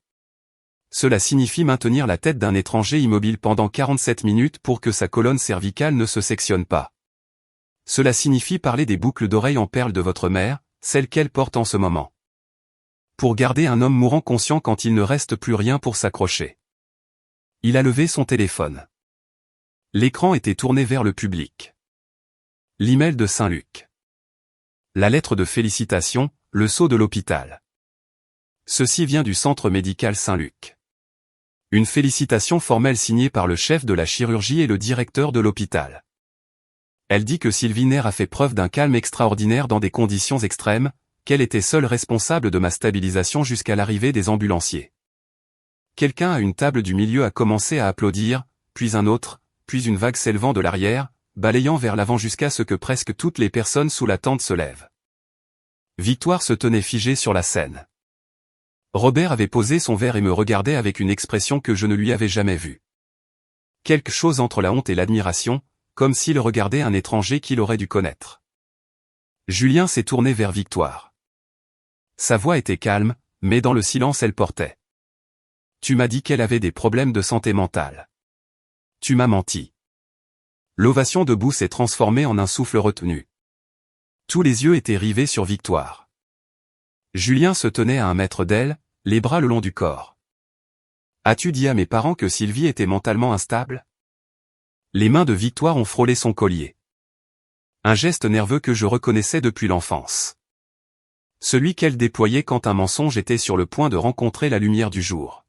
[SPEAKER 1] Cela signifie maintenir la tête d'un étranger immobile pendant 47 minutes pour que sa colonne cervicale ne se sectionne pas. Cela signifie parler des boucles d'oreilles en perles de votre mère, celles qu'elle porte en ce moment. Pour garder un homme mourant conscient quand il ne reste plus rien pour s'accrocher. Il a levé son téléphone. L'écran était tourné vers le public. L'email de Saint-Luc. La lettre de félicitations, le sceau de l'hôpital. Ceci vient du centre médical Saint-Luc. Une félicitation formelle signée par le chef de la chirurgie et le directeur de l'hôpital. Elle dit que Sylvie Hitner a fait preuve d'un calme extraordinaire dans des conditions extrêmes, qu'elle était seule responsable de ma stabilisation jusqu'à l'arrivée des ambulanciers. Quelqu'un à une table du milieu a commencé à applaudir, puis un autre, puis une vague s'élevant de l'arrière, balayant vers l'avant jusqu'à ce que presque toutes les personnes sous la tente se lèvent. Victoire se tenait figée sur la scène. Robert avait posé son verre et me regardait avec une expression que je ne lui avais jamais vue. Quelque chose entre la honte et l'admiration, comme s'il regardait un étranger qu'il aurait dû connaître. Julien s'est tourné vers Victoire. Sa voix était calme, mais dans le silence elle portait. Tu m'as dit qu'elle avait des problèmes de santé mentale. Tu m'as menti. L'ovation debout s'est transformée en un souffle retenu. Tous les yeux étaient rivés sur Victoire. Julien se tenait à 1 mètre d'elle, les bras le long du corps. As-tu dit à mes parents que Sylvie était mentalement instable? Les mains de Victoire ont frôlé son collier. Un geste nerveux que je reconnaissais depuis l'enfance. Celui qu'elle déployait quand un mensonge était sur le point de rencontrer la lumière du jour.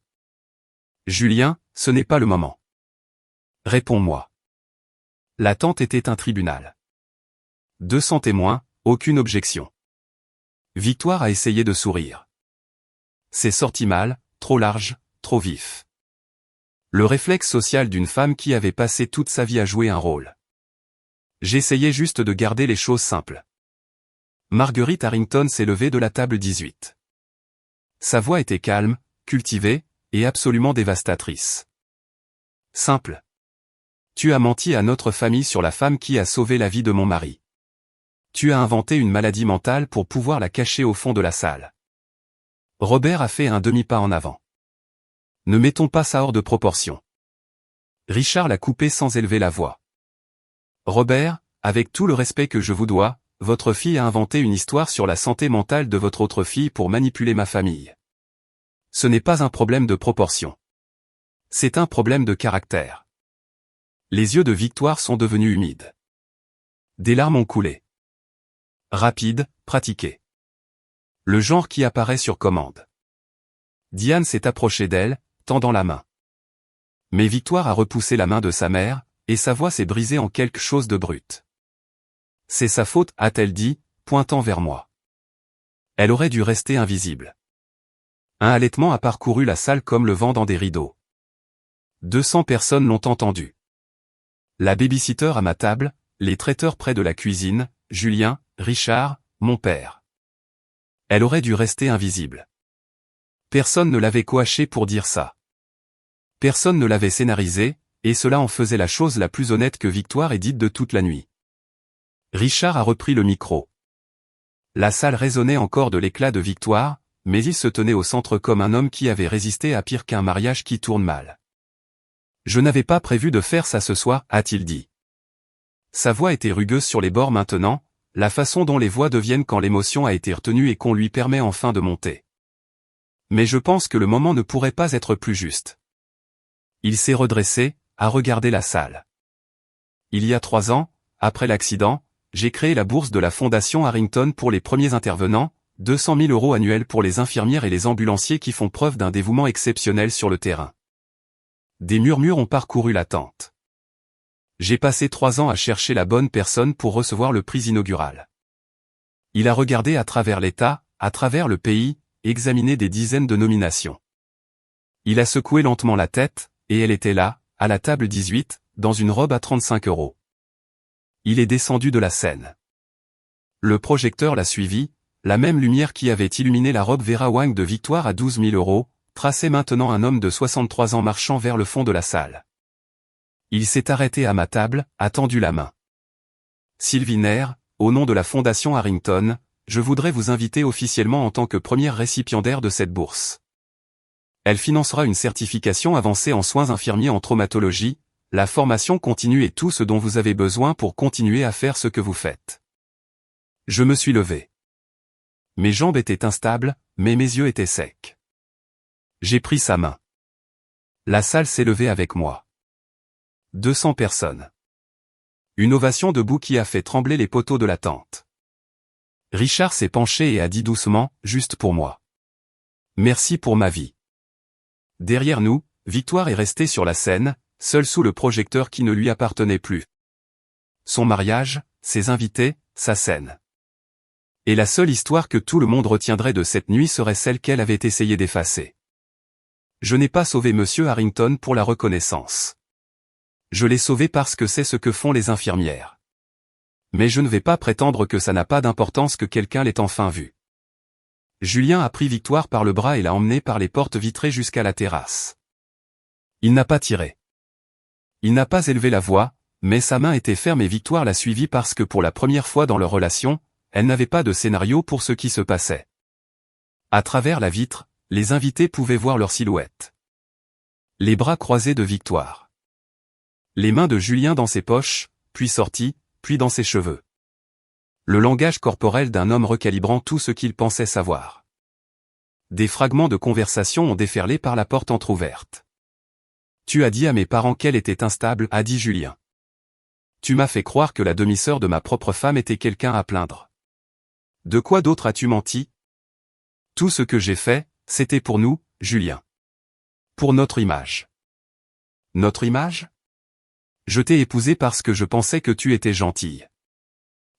[SPEAKER 1] Julien, ce n'est pas le moment. Réponds-moi. L'attente était un tribunal. 200 témoins, aucune objection. Victoire a essayé de sourire. C'est sorti mal, trop large, trop vif. Le réflexe social d'une femme qui avait passé toute sa vie à jouer un rôle. J'essayais juste de garder les choses simples. Marguerite Harrington s'est levée de la table 18. Sa voix était calme, cultivée, et absolument dévastatrice. Simple. Tu as menti à notre famille sur la femme qui a sauvé la vie de mon mari. Tu as inventé une maladie mentale pour pouvoir la cacher au fond de la salle. Robert a fait un demi-pas en avant. Ne mettons pas ça hors de proportion. Richard l'a coupé sans élever la voix. Robert, avec tout le respect que je vous dois, votre fille a inventé une histoire sur la santé mentale de votre autre fille pour manipuler ma famille. Ce n'est pas un problème de proportion. C'est un problème de caractère. Les yeux de Victoire sont devenus humides. Des larmes ont coulé. Rapide, pratiqué. Le genre qui apparaît sur commande. Diane s'est approchée d'elle, tendant la main. Mais Victoire a repoussé la main de sa mère, et sa voix s'est brisée en quelque chose de brut. C'est sa faute, a-t-elle dit, pointant vers moi. Elle aurait dû rester invisible. Un halètement a parcouru la salle comme le vent dans des rideaux. 200 personnes l'ont entendu. La babysitter à ma table, les traiteurs près de la cuisine, Julien, Richard, mon père. Elle aurait dû rester invisible. Personne ne l'avait coachée pour dire ça. Personne ne l'avait scénarisé, et cela en faisait la chose la plus honnête que Victoire ait dite de toute la nuit. Richard a repris le micro. La salle résonnait encore de l'éclat de Victoire, mais il se tenait au centre comme un homme qui avait résisté à pire qu'un mariage qui tourne mal. Je n'avais pas prévu de faire ça ce soir, a-t-il dit. Sa voix était rugueuse sur les bords maintenant, la façon dont les voix deviennent quand l'émotion a été retenue et qu'on lui permet enfin de monter. Mais je pense que le moment ne pourrait pas être plus juste. Il s'est redressé, a regardé la salle. Il y a 3 ans, après l'accident, j'ai créé la bourse de la Fondation Harrington pour les premiers intervenants, 200 000 € annuels pour les infirmières et les ambulanciers qui font preuve d'un dévouement exceptionnel sur le terrain. Des murmures ont parcouru la tente. J'ai passé 3 ans à chercher la bonne personne pour recevoir le prix inaugural. Il a regardé à travers l'État, à travers le pays, examiné des dizaines de nominations. Il a secoué lentement la tête, et elle était là, à la table 18, dans une robe à 35 €. Il est descendu de la scène. Le projecteur l'a suivi, la même lumière qui avait illuminé la robe Vera Wang de Victoire à 12 000 €, traçait maintenant un homme de 63 ans marchant vers le fond de la salle. Il s'est arrêté à ma table, a tendu la main. Sylvie Nair, au nom de la Fondation Harrington, je voudrais vous inviter officiellement en tant que première récipiendaire de cette bourse. Elle financera une certification avancée en soins infirmiers en traumatologie, la formation continue et tout ce dont vous avez besoin pour continuer à faire ce que vous faites. Je me suis levé. Mes jambes étaient instables, mais mes yeux étaient secs. J'ai pris sa main. La salle s'est levée avec moi. 200 personnes. Une ovation debout qui a fait trembler les poteaux de la tente. Richard s'est penché et a dit doucement, juste pour moi. Merci pour ma vie. Derrière nous, Victoire est restée sur la scène, seule sous le projecteur qui ne lui appartenait plus. Son mariage, ses invités, sa scène. Et la seule histoire que tout le monde retiendrait de cette nuit serait celle qu'elle avait essayé d'effacer. Je n'ai pas sauvé Monsieur Harrington pour la reconnaissance. Je l'ai sauvé parce que c'est ce que font les infirmières. Mais je ne vais pas prétendre que ça n'a pas d'importance que quelqu'un l'ait enfin vu. Julien a pris Victoire par le bras et l'a emmenée par les portes vitrées jusqu'à la terrasse. Il n'a pas tiré. Il n'a pas élevé la voix, mais sa main était ferme et Victoire l'a suivi parce que pour la première fois dans leur relation, elle n'avait pas de scénario pour ce qui se passait. À travers la vitre, les invités pouvaient voir leur silhouette. Les bras croisés de Victoire. Les mains de Julien dans ses poches, puis sorties, puis dans ses cheveux. Le langage corporel d'un homme recalibrant tout ce qu'il pensait savoir. Des fragments de conversation ont déferlé par la porte entr'ouverte. Tu as dit à mes parents qu'elle était instable, a dit Julien. Tu m'as fait croire que la demi-sœur de ma propre femme était quelqu'un à plaindre. De quoi d'autre as-tu menti? Tout ce que j'ai fait, c'était pour nous, Julien. Pour notre image. Notre image? Je t'ai épousée parce que je pensais que tu étais gentille.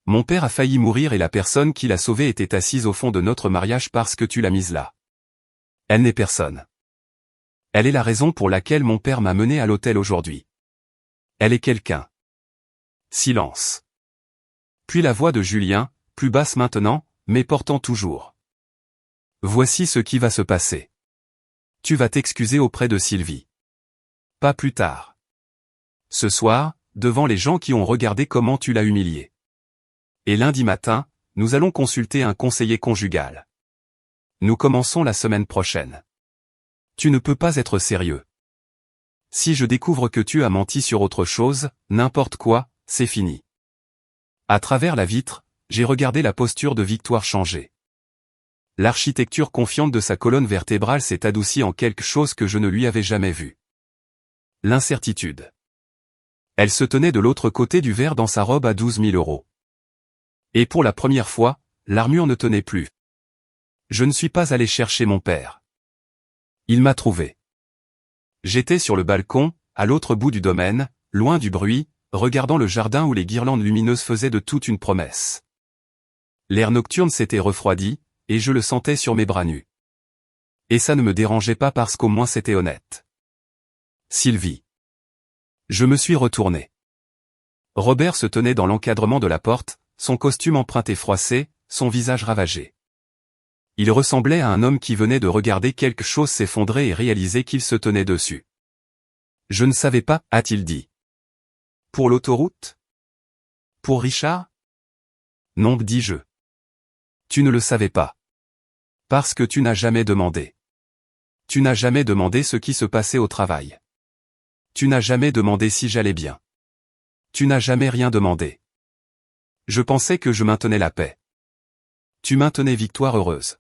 [SPEAKER 1] Mon père a failli mourir et la personne qui l'a sauvée était assise au fond de notre mariage parce que tu l'as mise là. Elle n'est personne. Elle est la raison pour laquelle mon père m'a mené à l'hôtel aujourd'hui. Elle est quelqu'un. Silence. Puis la voix de Julien, plus basse maintenant, mais portant toujours. Voici ce qui va se passer. Tu vas t'excuser auprès de Sylvie. Pas plus tard. Ce soir, devant les gens qui ont regardé comment tu l'as humiliée. Et lundi matin, nous allons consulter un conseiller conjugal. Nous commençons la semaine prochaine. Tu ne peux pas être sérieux. Si je découvre que tu as menti sur autre chose, n'importe quoi, c'est fini. À travers la vitre, j'ai regardé la posture de Victoire changer. L'architecture confiante de sa colonne vertébrale s'est adoucie en quelque chose que je ne lui avais jamais vu. L'incertitude. Elle se tenait de l'autre côté du verre dans sa robe à 12 000 €. Et pour la première fois, l'armure ne tenait plus. Je ne suis pas allé chercher mon père. Il m'a trouvé. J'étais sur le balcon, à l'autre bout du domaine, loin du bruit, regardant le jardin où les guirlandes lumineuses faisaient de toute une promesse. L'air nocturne s'était refroidi, et je le sentais sur mes bras nus. Et ça ne me dérangeait pas parce qu'au moins c'était honnête. Sylvie. Je me suis retourné. Robert se tenait dans l'encadrement de la porte, son costume emprunté froissé, son visage ravagé. Il ressemblait à un homme qui venait de regarder quelque chose s'effondrer et réaliser qu'il se tenait dessus. Je ne savais pas, a-t-il dit. Pour l'autoroute? Pour Richard? Non, dis-je. Tu ne le savais pas. Parce que tu n'as jamais demandé. Tu n'as jamais demandé ce qui se passait au travail. Tu n'as jamais demandé si j'allais bien. Tu n'as jamais rien demandé. Je pensais que je maintenais la paix. Tu maintenais Victoire heureuse.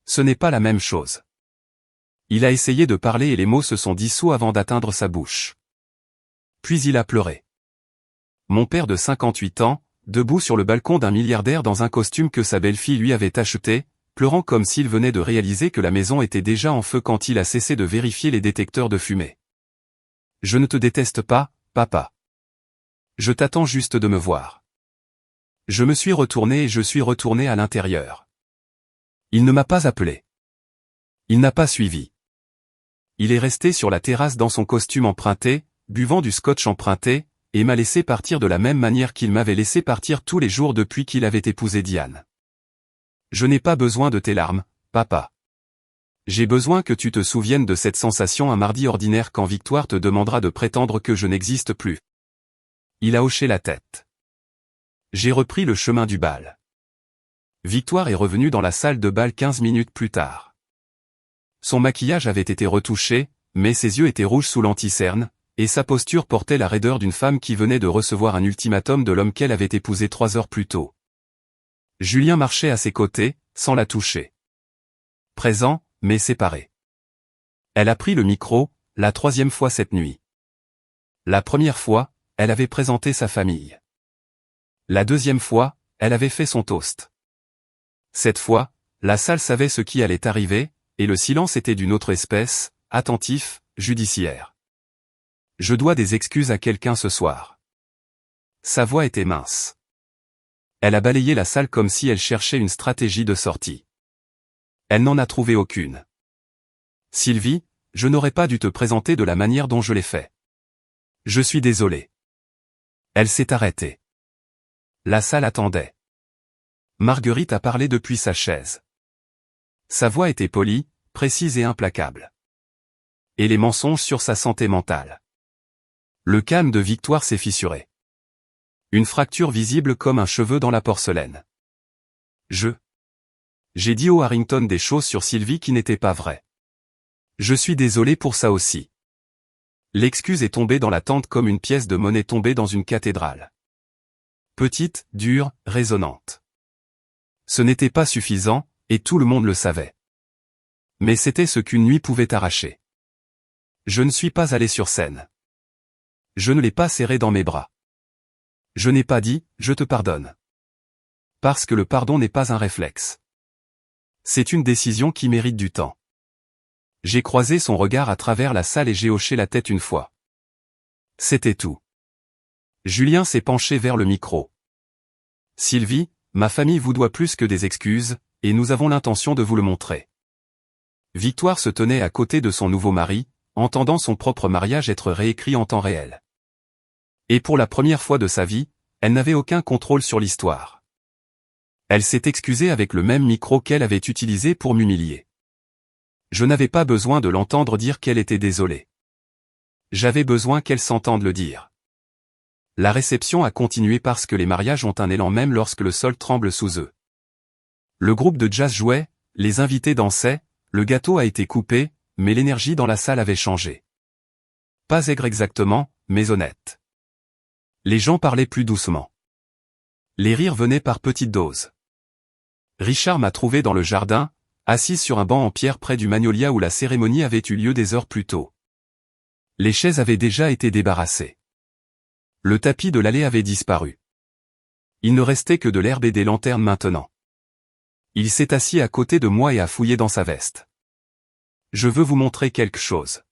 [SPEAKER 1] Ce n'est pas la même chose. Il a essayé de parler et les mots se sont dissous avant d'atteindre sa bouche. Puis il a pleuré. Mon père de 58 ans, debout sur le balcon d'un milliardaire dans un costume que sa belle-fille lui avait acheté, pleurant comme s'il venait de réaliser que la maison était déjà en feu quand il a cessé de vérifier les détecteurs de fumée. Je ne te déteste pas, papa. Je t'attends juste de me voir. Je me suis retourné et je suis retourné à l'intérieur. Il ne m'a pas appelé. Il n'a pas suivi. Il est resté sur la terrasse dans son costume emprunté, buvant du scotch emprunté, et m'a laissé partir de la même manière qu'il m'avait laissé partir tous les jours depuis qu'il avait épousé Diane. Je n'ai pas besoin de tes larmes, papa. J'ai besoin que tu te souviennes de cette sensation un mardi ordinaire quand Victoire te demandera de prétendre que je n'existe plus. Il a hoché la tête. J'ai repris le chemin du bal. Victoire est revenue dans la salle de bal 15 minutes plus tard. Son maquillage avait été retouché, mais ses yeux étaient rouges sous l'anticerne, et sa posture portait la raideur d'une femme qui venait de recevoir un ultimatum de l'homme qu'elle avait épousé 3 heures plus tôt. Julien marchait à ses côtés, sans la toucher. Présent, mais séparé. Elle a pris le micro, la 3e fois cette nuit. La première fois, elle avait présenté sa famille. La 2e fois, elle avait fait son toast. Cette fois, la salle savait ce qui allait arriver, et le silence était d'une autre espèce, attentif, judiciaire. Je dois des excuses à quelqu'un ce soir. Sa voix était mince. Elle a balayé la salle comme si elle cherchait une stratégie de sortie. Elle n'en a trouvé aucune. Sylvie, je n'aurais pas dû te présenter de la manière dont je l'ai fait. Je suis désolé. Elle s'est arrêtée. La salle attendait. Marguerite a parlé depuis sa chaise. Sa voix était polie, précise et implacable. Et les mensonges sur sa santé mentale. Le calme de Victoire s'est fissuré. Une fracture visible comme un cheveu dans la porcelaine. J'ai dit au Harrington des choses sur Sylvie qui n'étaient pas vraies. Je suis désolé pour ça aussi. L'excuse est tombée dans la tente comme une pièce de monnaie tombée dans une cathédrale. Petite, dure, résonnante. Ce n'était pas suffisant, et tout le monde le savait. Mais c'était ce qu'une nuit pouvait arracher. Je ne suis pas allé sur scène. Je ne l'ai pas serré dans mes bras. Je n'ai pas dit, je te pardonne. Parce que le pardon n'est pas un réflexe. C'est une décision qui mérite du temps. J'ai croisé son regard à travers la salle et j'ai hoché la tête une fois. C'était tout. Julien s'est penché vers le micro. Sylvie, ma famille vous doit plus que des excuses, et nous avons l'intention de vous le montrer. Victoire se tenait à côté de son nouveau mari, entendant son propre mariage être réécrit en temps réel. Et pour la première fois de sa vie, elle n'avait aucun contrôle sur l'histoire. Elle s'est excusée avec le même micro qu'elle avait utilisé pour m'humilier. Je n'avais pas besoin de l'entendre dire qu'elle était désolée. J'avais besoin qu'elle s'entende le dire. La réception a continué parce que les mariages ont un élan même lorsque le sol tremble sous eux. Le groupe de jazz jouait, les invités dansaient, le gâteau a été coupé, mais l'énergie dans la salle avait changé. Pas aigre exactement, mais honnête. Les gens parlaient plus doucement. Les rires venaient par petites doses. Richard m'a trouvé dans le jardin, assise sur un banc en pierre près du magnolia où la cérémonie avait eu lieu des heures plus tôt. Les chaises avaient déjà été débarrassées. Le tapis de l'allée avait disparu. Il ne restait que de l'herbe et des lanternes maintenant. Il s'est assis à côté de moi et a fouillé dans sa veste. Je veux vous montrer quelque chose.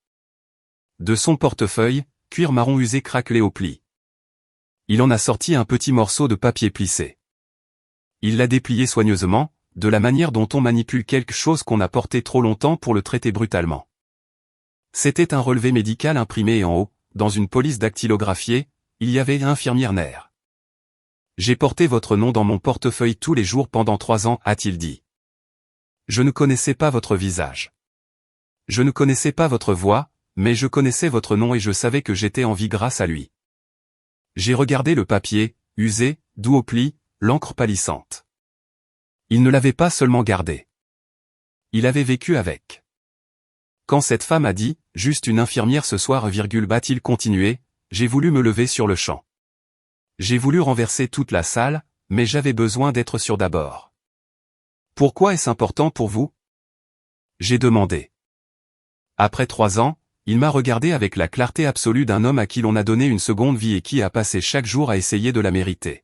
[SPEAKER 1] De son portefeuille, cuir marron usé craquelé au pli. Il en a sorti un petit morceau de papier plissé. Il l'a déplié soigneusement, de la manière dont on manipule quelque chose qu'on a porté trop longtemps pour le traiter brutalement. C'était un relevé médical imprimé et en haut, dans une police dactylographiée, il y avait infirmière nerf. J'ai porté votre nom dans mon portefeuille tous les jours pendant 3 ans, a-t-il dit. Je ne connaissais pas votre visage. Je ne connaissais pas votre voix, mais je connaissais votre nom et je savais que j'étais en vie grâce à lui. J'ai regardé le papier, usé, doux au pli, l'encre pâlissante. Il ne l'avait pas seulement gardé. Il avait vécu avec. Quand cette femme a dit « juste une infirmière ce soir », va-t-il continuer, j'ai voulu me lever sur le champ. J'ai voulu renverser toute la salle, mais j'avais besoin d'être sûr d'abord. Pourquoi est-ce important pour vous? J'ai demandé. Après 3 ans, il m'a regardé avec la clarté absolue d'un homme à qui l'on a donné une seconde vie et qui a passé chaque jour à essayer de la mériter.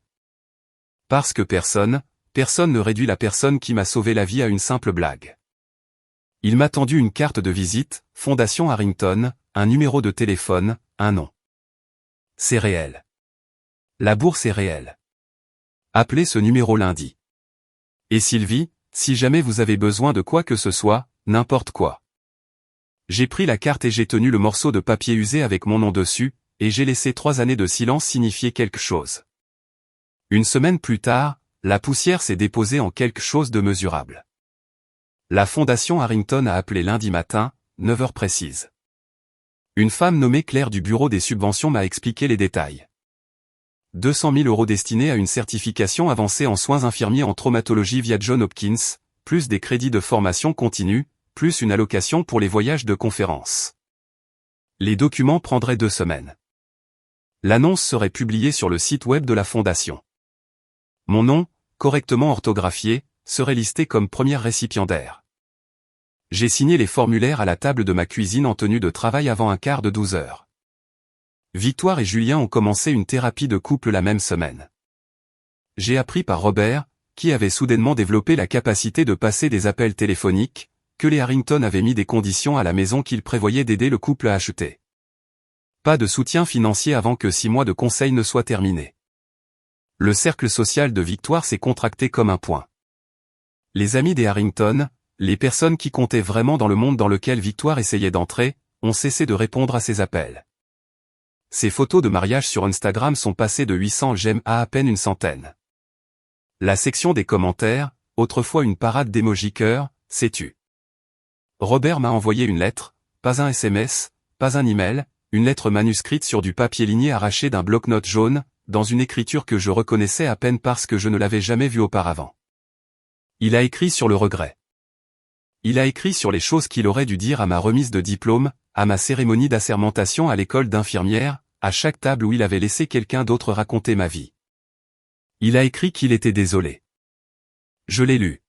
[SPEAKER 1] Parce que personne ne réduit la personne qui m'a sauvé la vie à une simple blague. Il m'a tendu une carte de visite, Fondation Harrington, un numéro de téléphone, un nom. C'est réel. La bourse est réelle. Appelez ce numéro lundi. Et Sylvie, si jamais vous avez besoin de quoi que ce soit, n'importe quoi. J'ai pris la carte et j'ai tenu le morceau de papier usé avec mon nom dessus, et j'ai laissé 3 années de silence signifier quelque chose. Une semaine plus tard, la poussière s'est déposée en quelque chose de mesurable. La Fondation Harrington a appelé lundi matin, 9 heures précises. Une femme nommée Claire du bureau des subventions m'a expliqué les détails. 200 000 € destinés à une certification avancée en soins infirmiers en traumatologie via Johns Hopkins, plus des crédits de formation continue, plus une allocation pour les voyages de conférences. Les documents prendraient 2 semaines. L'annonce serait publiée sur le site web de la Fondation. Mon nom, correctement orthographié, serait listé comme première récipiendaire. J'ai signé les formulaires à la table de ma cuisine en tenue de travail avant un quart de 12 heures. Victoire et Julien ont commencé une thérapie de couple la même semaine. J'ai appris par Robert, qui avait soudainement développé la capacité de passer des appels téléphoniques, que les Harrington avaient mis des conditions à la maison qu'ils prévoyaient d'aider le couple à acheter. Pas de soutien financier avant que 6 mois de conseil ne soient terminés. Le cercle social de Victoire s'est contracté comme un point. Les amis des Harrington, les personnes qui comptaient vraiment dans le monde dans lequel Victoire essayait d'entrer, ont cessé de répondre à ses appels. Ses photos de mariage sur Instagram sont passées de 800 j'aime à peine une centaine. La section des commentaires, autrefois une parade d'émojis cœur, s'est tue. Robert m'a envoyé une lettre, pas un SMS, pas un email, une lettre manuscrite sur du papier ligné arraché d'un bloc-notes jaune, dans une écriture que je reconnaissais à peine parce que je ne l'avais jamais vue auparavant. Il a écrit sur le regret. Il a écrit sur les choses qu'il aurait dû dire à ma remise de diplôme, à ma cérémonie d'assermentation à l'école d'infirmière, à chaque table où il avait laissé quelqu'un d'autre raconter ma vie. Il a écrit qu'il était désolé. Je l'ai lu.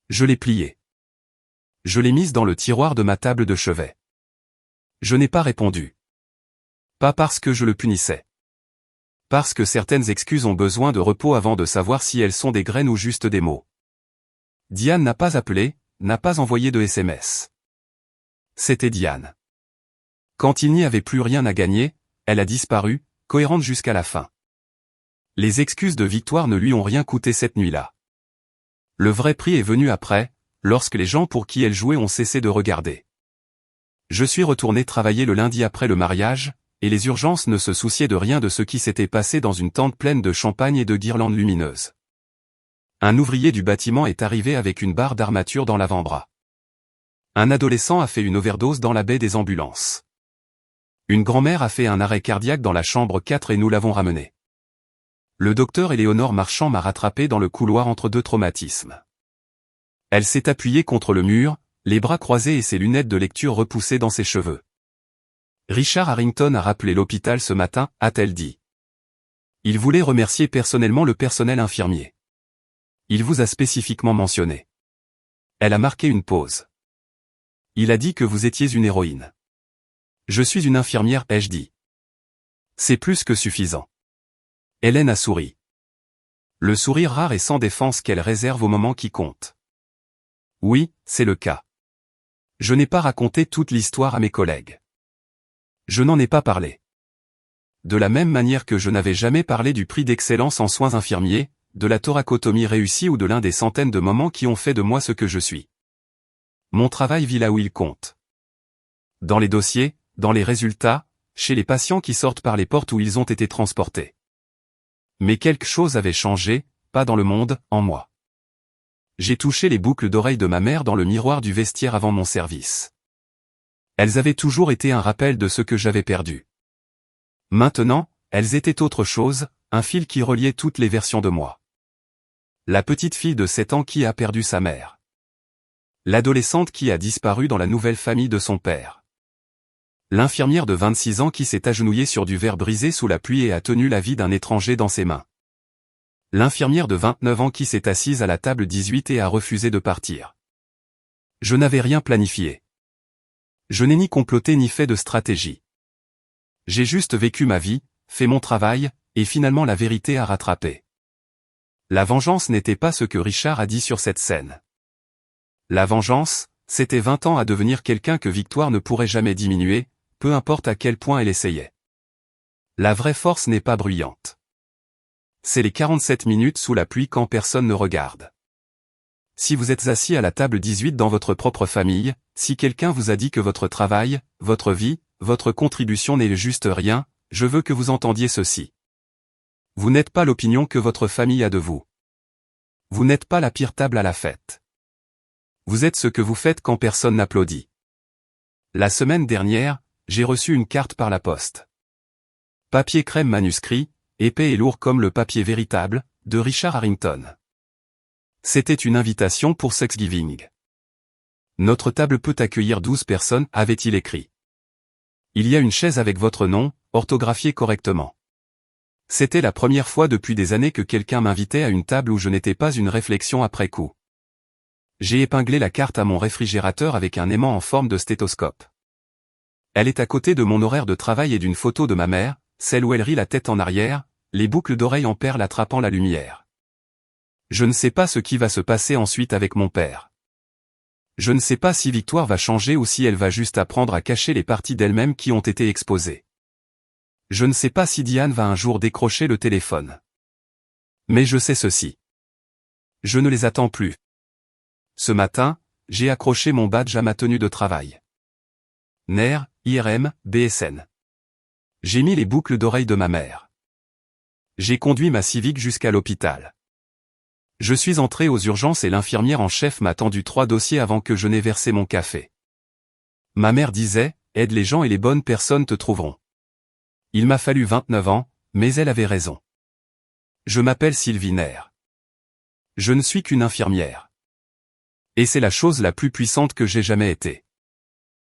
[SPEAKER 1] Je l'ai plié. Je l'ai mise dans le tiroir de ma table de chevet. Je n'ai pas répondu. Pas parce que je le punissais. Parce que certaines excuses ont besoin de repos avant de savoir si elles sont des graines ou juste des mots. Diane n'a pas appelé, n'a pas envoyé de SMS. C'était Diane. Quand il n'y avait plus rien à gagner, elle a disparu, cohérente jusqu'à la fin. Les excuses de Victoire ne lui ont rien coûté cette nuit-là. Le vrai prix est venu après, lorsque les gens pour qui elle jouait ont cessé de regarder. Je suis retourné travailler le lundi après le mariage, et les urgences ne se souciaient de rien de ce qui s'était passé dans une tente pleine de champagne et de guirlandes lumineuses. Un ouvrier du bâtiment est arrivé avec une barre d'armature dans l'avant-bras. Un adolescent a fait une overdose dans la baie des ambulances. Une grand-mère a fait un arrêt cardiaque dans la chambre 4 et nous l'avons ramenée. Le docteur Éléonore Marchand m'a rattrapé dans le couloir entre 2 traumatismes. Elle s'est appuyée contre le mur, les bras croisés et ses lunettes de lecture repoussées dans ses cheveux. Richard Harrington a rappelé l'hôpital ce matin, a-t-elle dit. Il voulait remercier personnellement le personnel infirmier. Il vous a spécifiquement mentionné. Elle a marqué une pause. Il a dit que vous étiez une héroïne. Je suis une infirmière, ai-je dit. C'est plus que suffisant. Hélène a souri. Le sourire rare et sans défense qu'elle réserve au moment qui compte. Oui, c'est le cas. Je n'ai pas raconté toute l'histoire à mes collègues. Je n'en ai pas parlé. De la même manière que je n'avais jamais parlé du prix d'excellence en soins infirmiers, de la thoracotomie réussie ou de l'un des centaines de moments qui ont fait de moi ce que je suis. Mon travail vit là où il compte. Dans les dossiers, dans les résultats, chez les patients qui sortent par les portes où ils ont été transportés. Mais quelque chose avait changé, pas dans le monde, en moi. J'ai touché les boucles d'oreilles de ma mère dans le miroir du vestiaire avant mon service. Elles avaient toujours été un rappel de ce que j'avais perdu. Maintenant, elles étaient autre chose, un fil qui reliait toutes les versions de moi. La petite fille de 7 ans qui a perdu sa mère. L'adolescente qui a disparu dans la nouvelle famille de son père. L'infirmière de 26 ans qui s'est agenouillée sur du verre brisé sous la pluie et a tenu la vie d'un étranger dans ses mains. L'infirmière de 29 ans qui s'est assise à la table 18 et a refusé de partir. Je n'avais rien planifié. Je n'ai ni comploté ni fait de stratégie. J'ai juste vécu ma vie, fait mon travail, et finalement la vérité a rattrapé. La vengeance n'était pas ce que Richard a dit sur cette scène. La vengeance, c'était 20 ans à devenir quelqu'un que Victoire ne pourrait jamais diminuer, peu importe à quel point elle essayait. La vraie force n'est pas bruyante. C'est les 47 minutes sous la pluie quand personne ne regarde. Si vous êtes assis à la table 18 dans votre propre famille, si quelqu'un vous a dit que votre travail, votre vie, votre contribution n'est juste rien, je veux que vous entendiez ceci. Vous n'êtes pas l'opinion que votre famille a de vous. Vous n'êtes pas la pire table à la fête. Vous êtes ce que vous faites quand personne n'applaudit. La semaine dernière, j'ai reçu une carte par la poste. Papier crème manuscrit, épais et lourd comme le papier véritable, de Richard Harrington. C'était une invitation pour Thanksgiving. Notre table peut accueillir 12 personnes, avait-il écrit. Il y a une chaise avec votre nom, orthographié correctement. C'était la première fois depuis des années que quelqu'un m'invitait à une table où je n'étais pas une réflexion après coup. J'ai épinglé la carte à mon réfrigérateur avec un aimant en forme de stéthoscope. Elle est à côté de mon horaire de travail et d'une photo de ma mère, celle où elle rit la tête en arrière, les boucles d'oreilles en perles attrapant la lumière. Je ne sais pas ce qui va se passer ensuite avec mon père. Je ne sais pas si Victoire va changer ou si elle va juste apprendre à cacher les parties d'elle-même qui ont été exposées. Je ne sais pas si Diane va un jour décrocher le téléphone. Mais je sais ceci. Je ne les attends plus. Ce matin, j'ai accroché mon badge à ma tenue de travail. NER, IRM, BSN. J'ai mis les boucles d'oreilles de ma mère. J'ai conduit ma Civic jusqu'à l'hôpital. Je suis entré aux urgences et l'infirmière en chef m'a tendu 3 dossiers avant que je n'ai versé mon café. Ma mère disait, aide les gens et les bonnes personnes te trouveront. Il m'a fallu 29 ans, mais elle avait raison. Je m'appelle Sylvie NER. Je ne suis qu'une infirmière. Et c'est la chose la plus puissante que j'ai jamais été.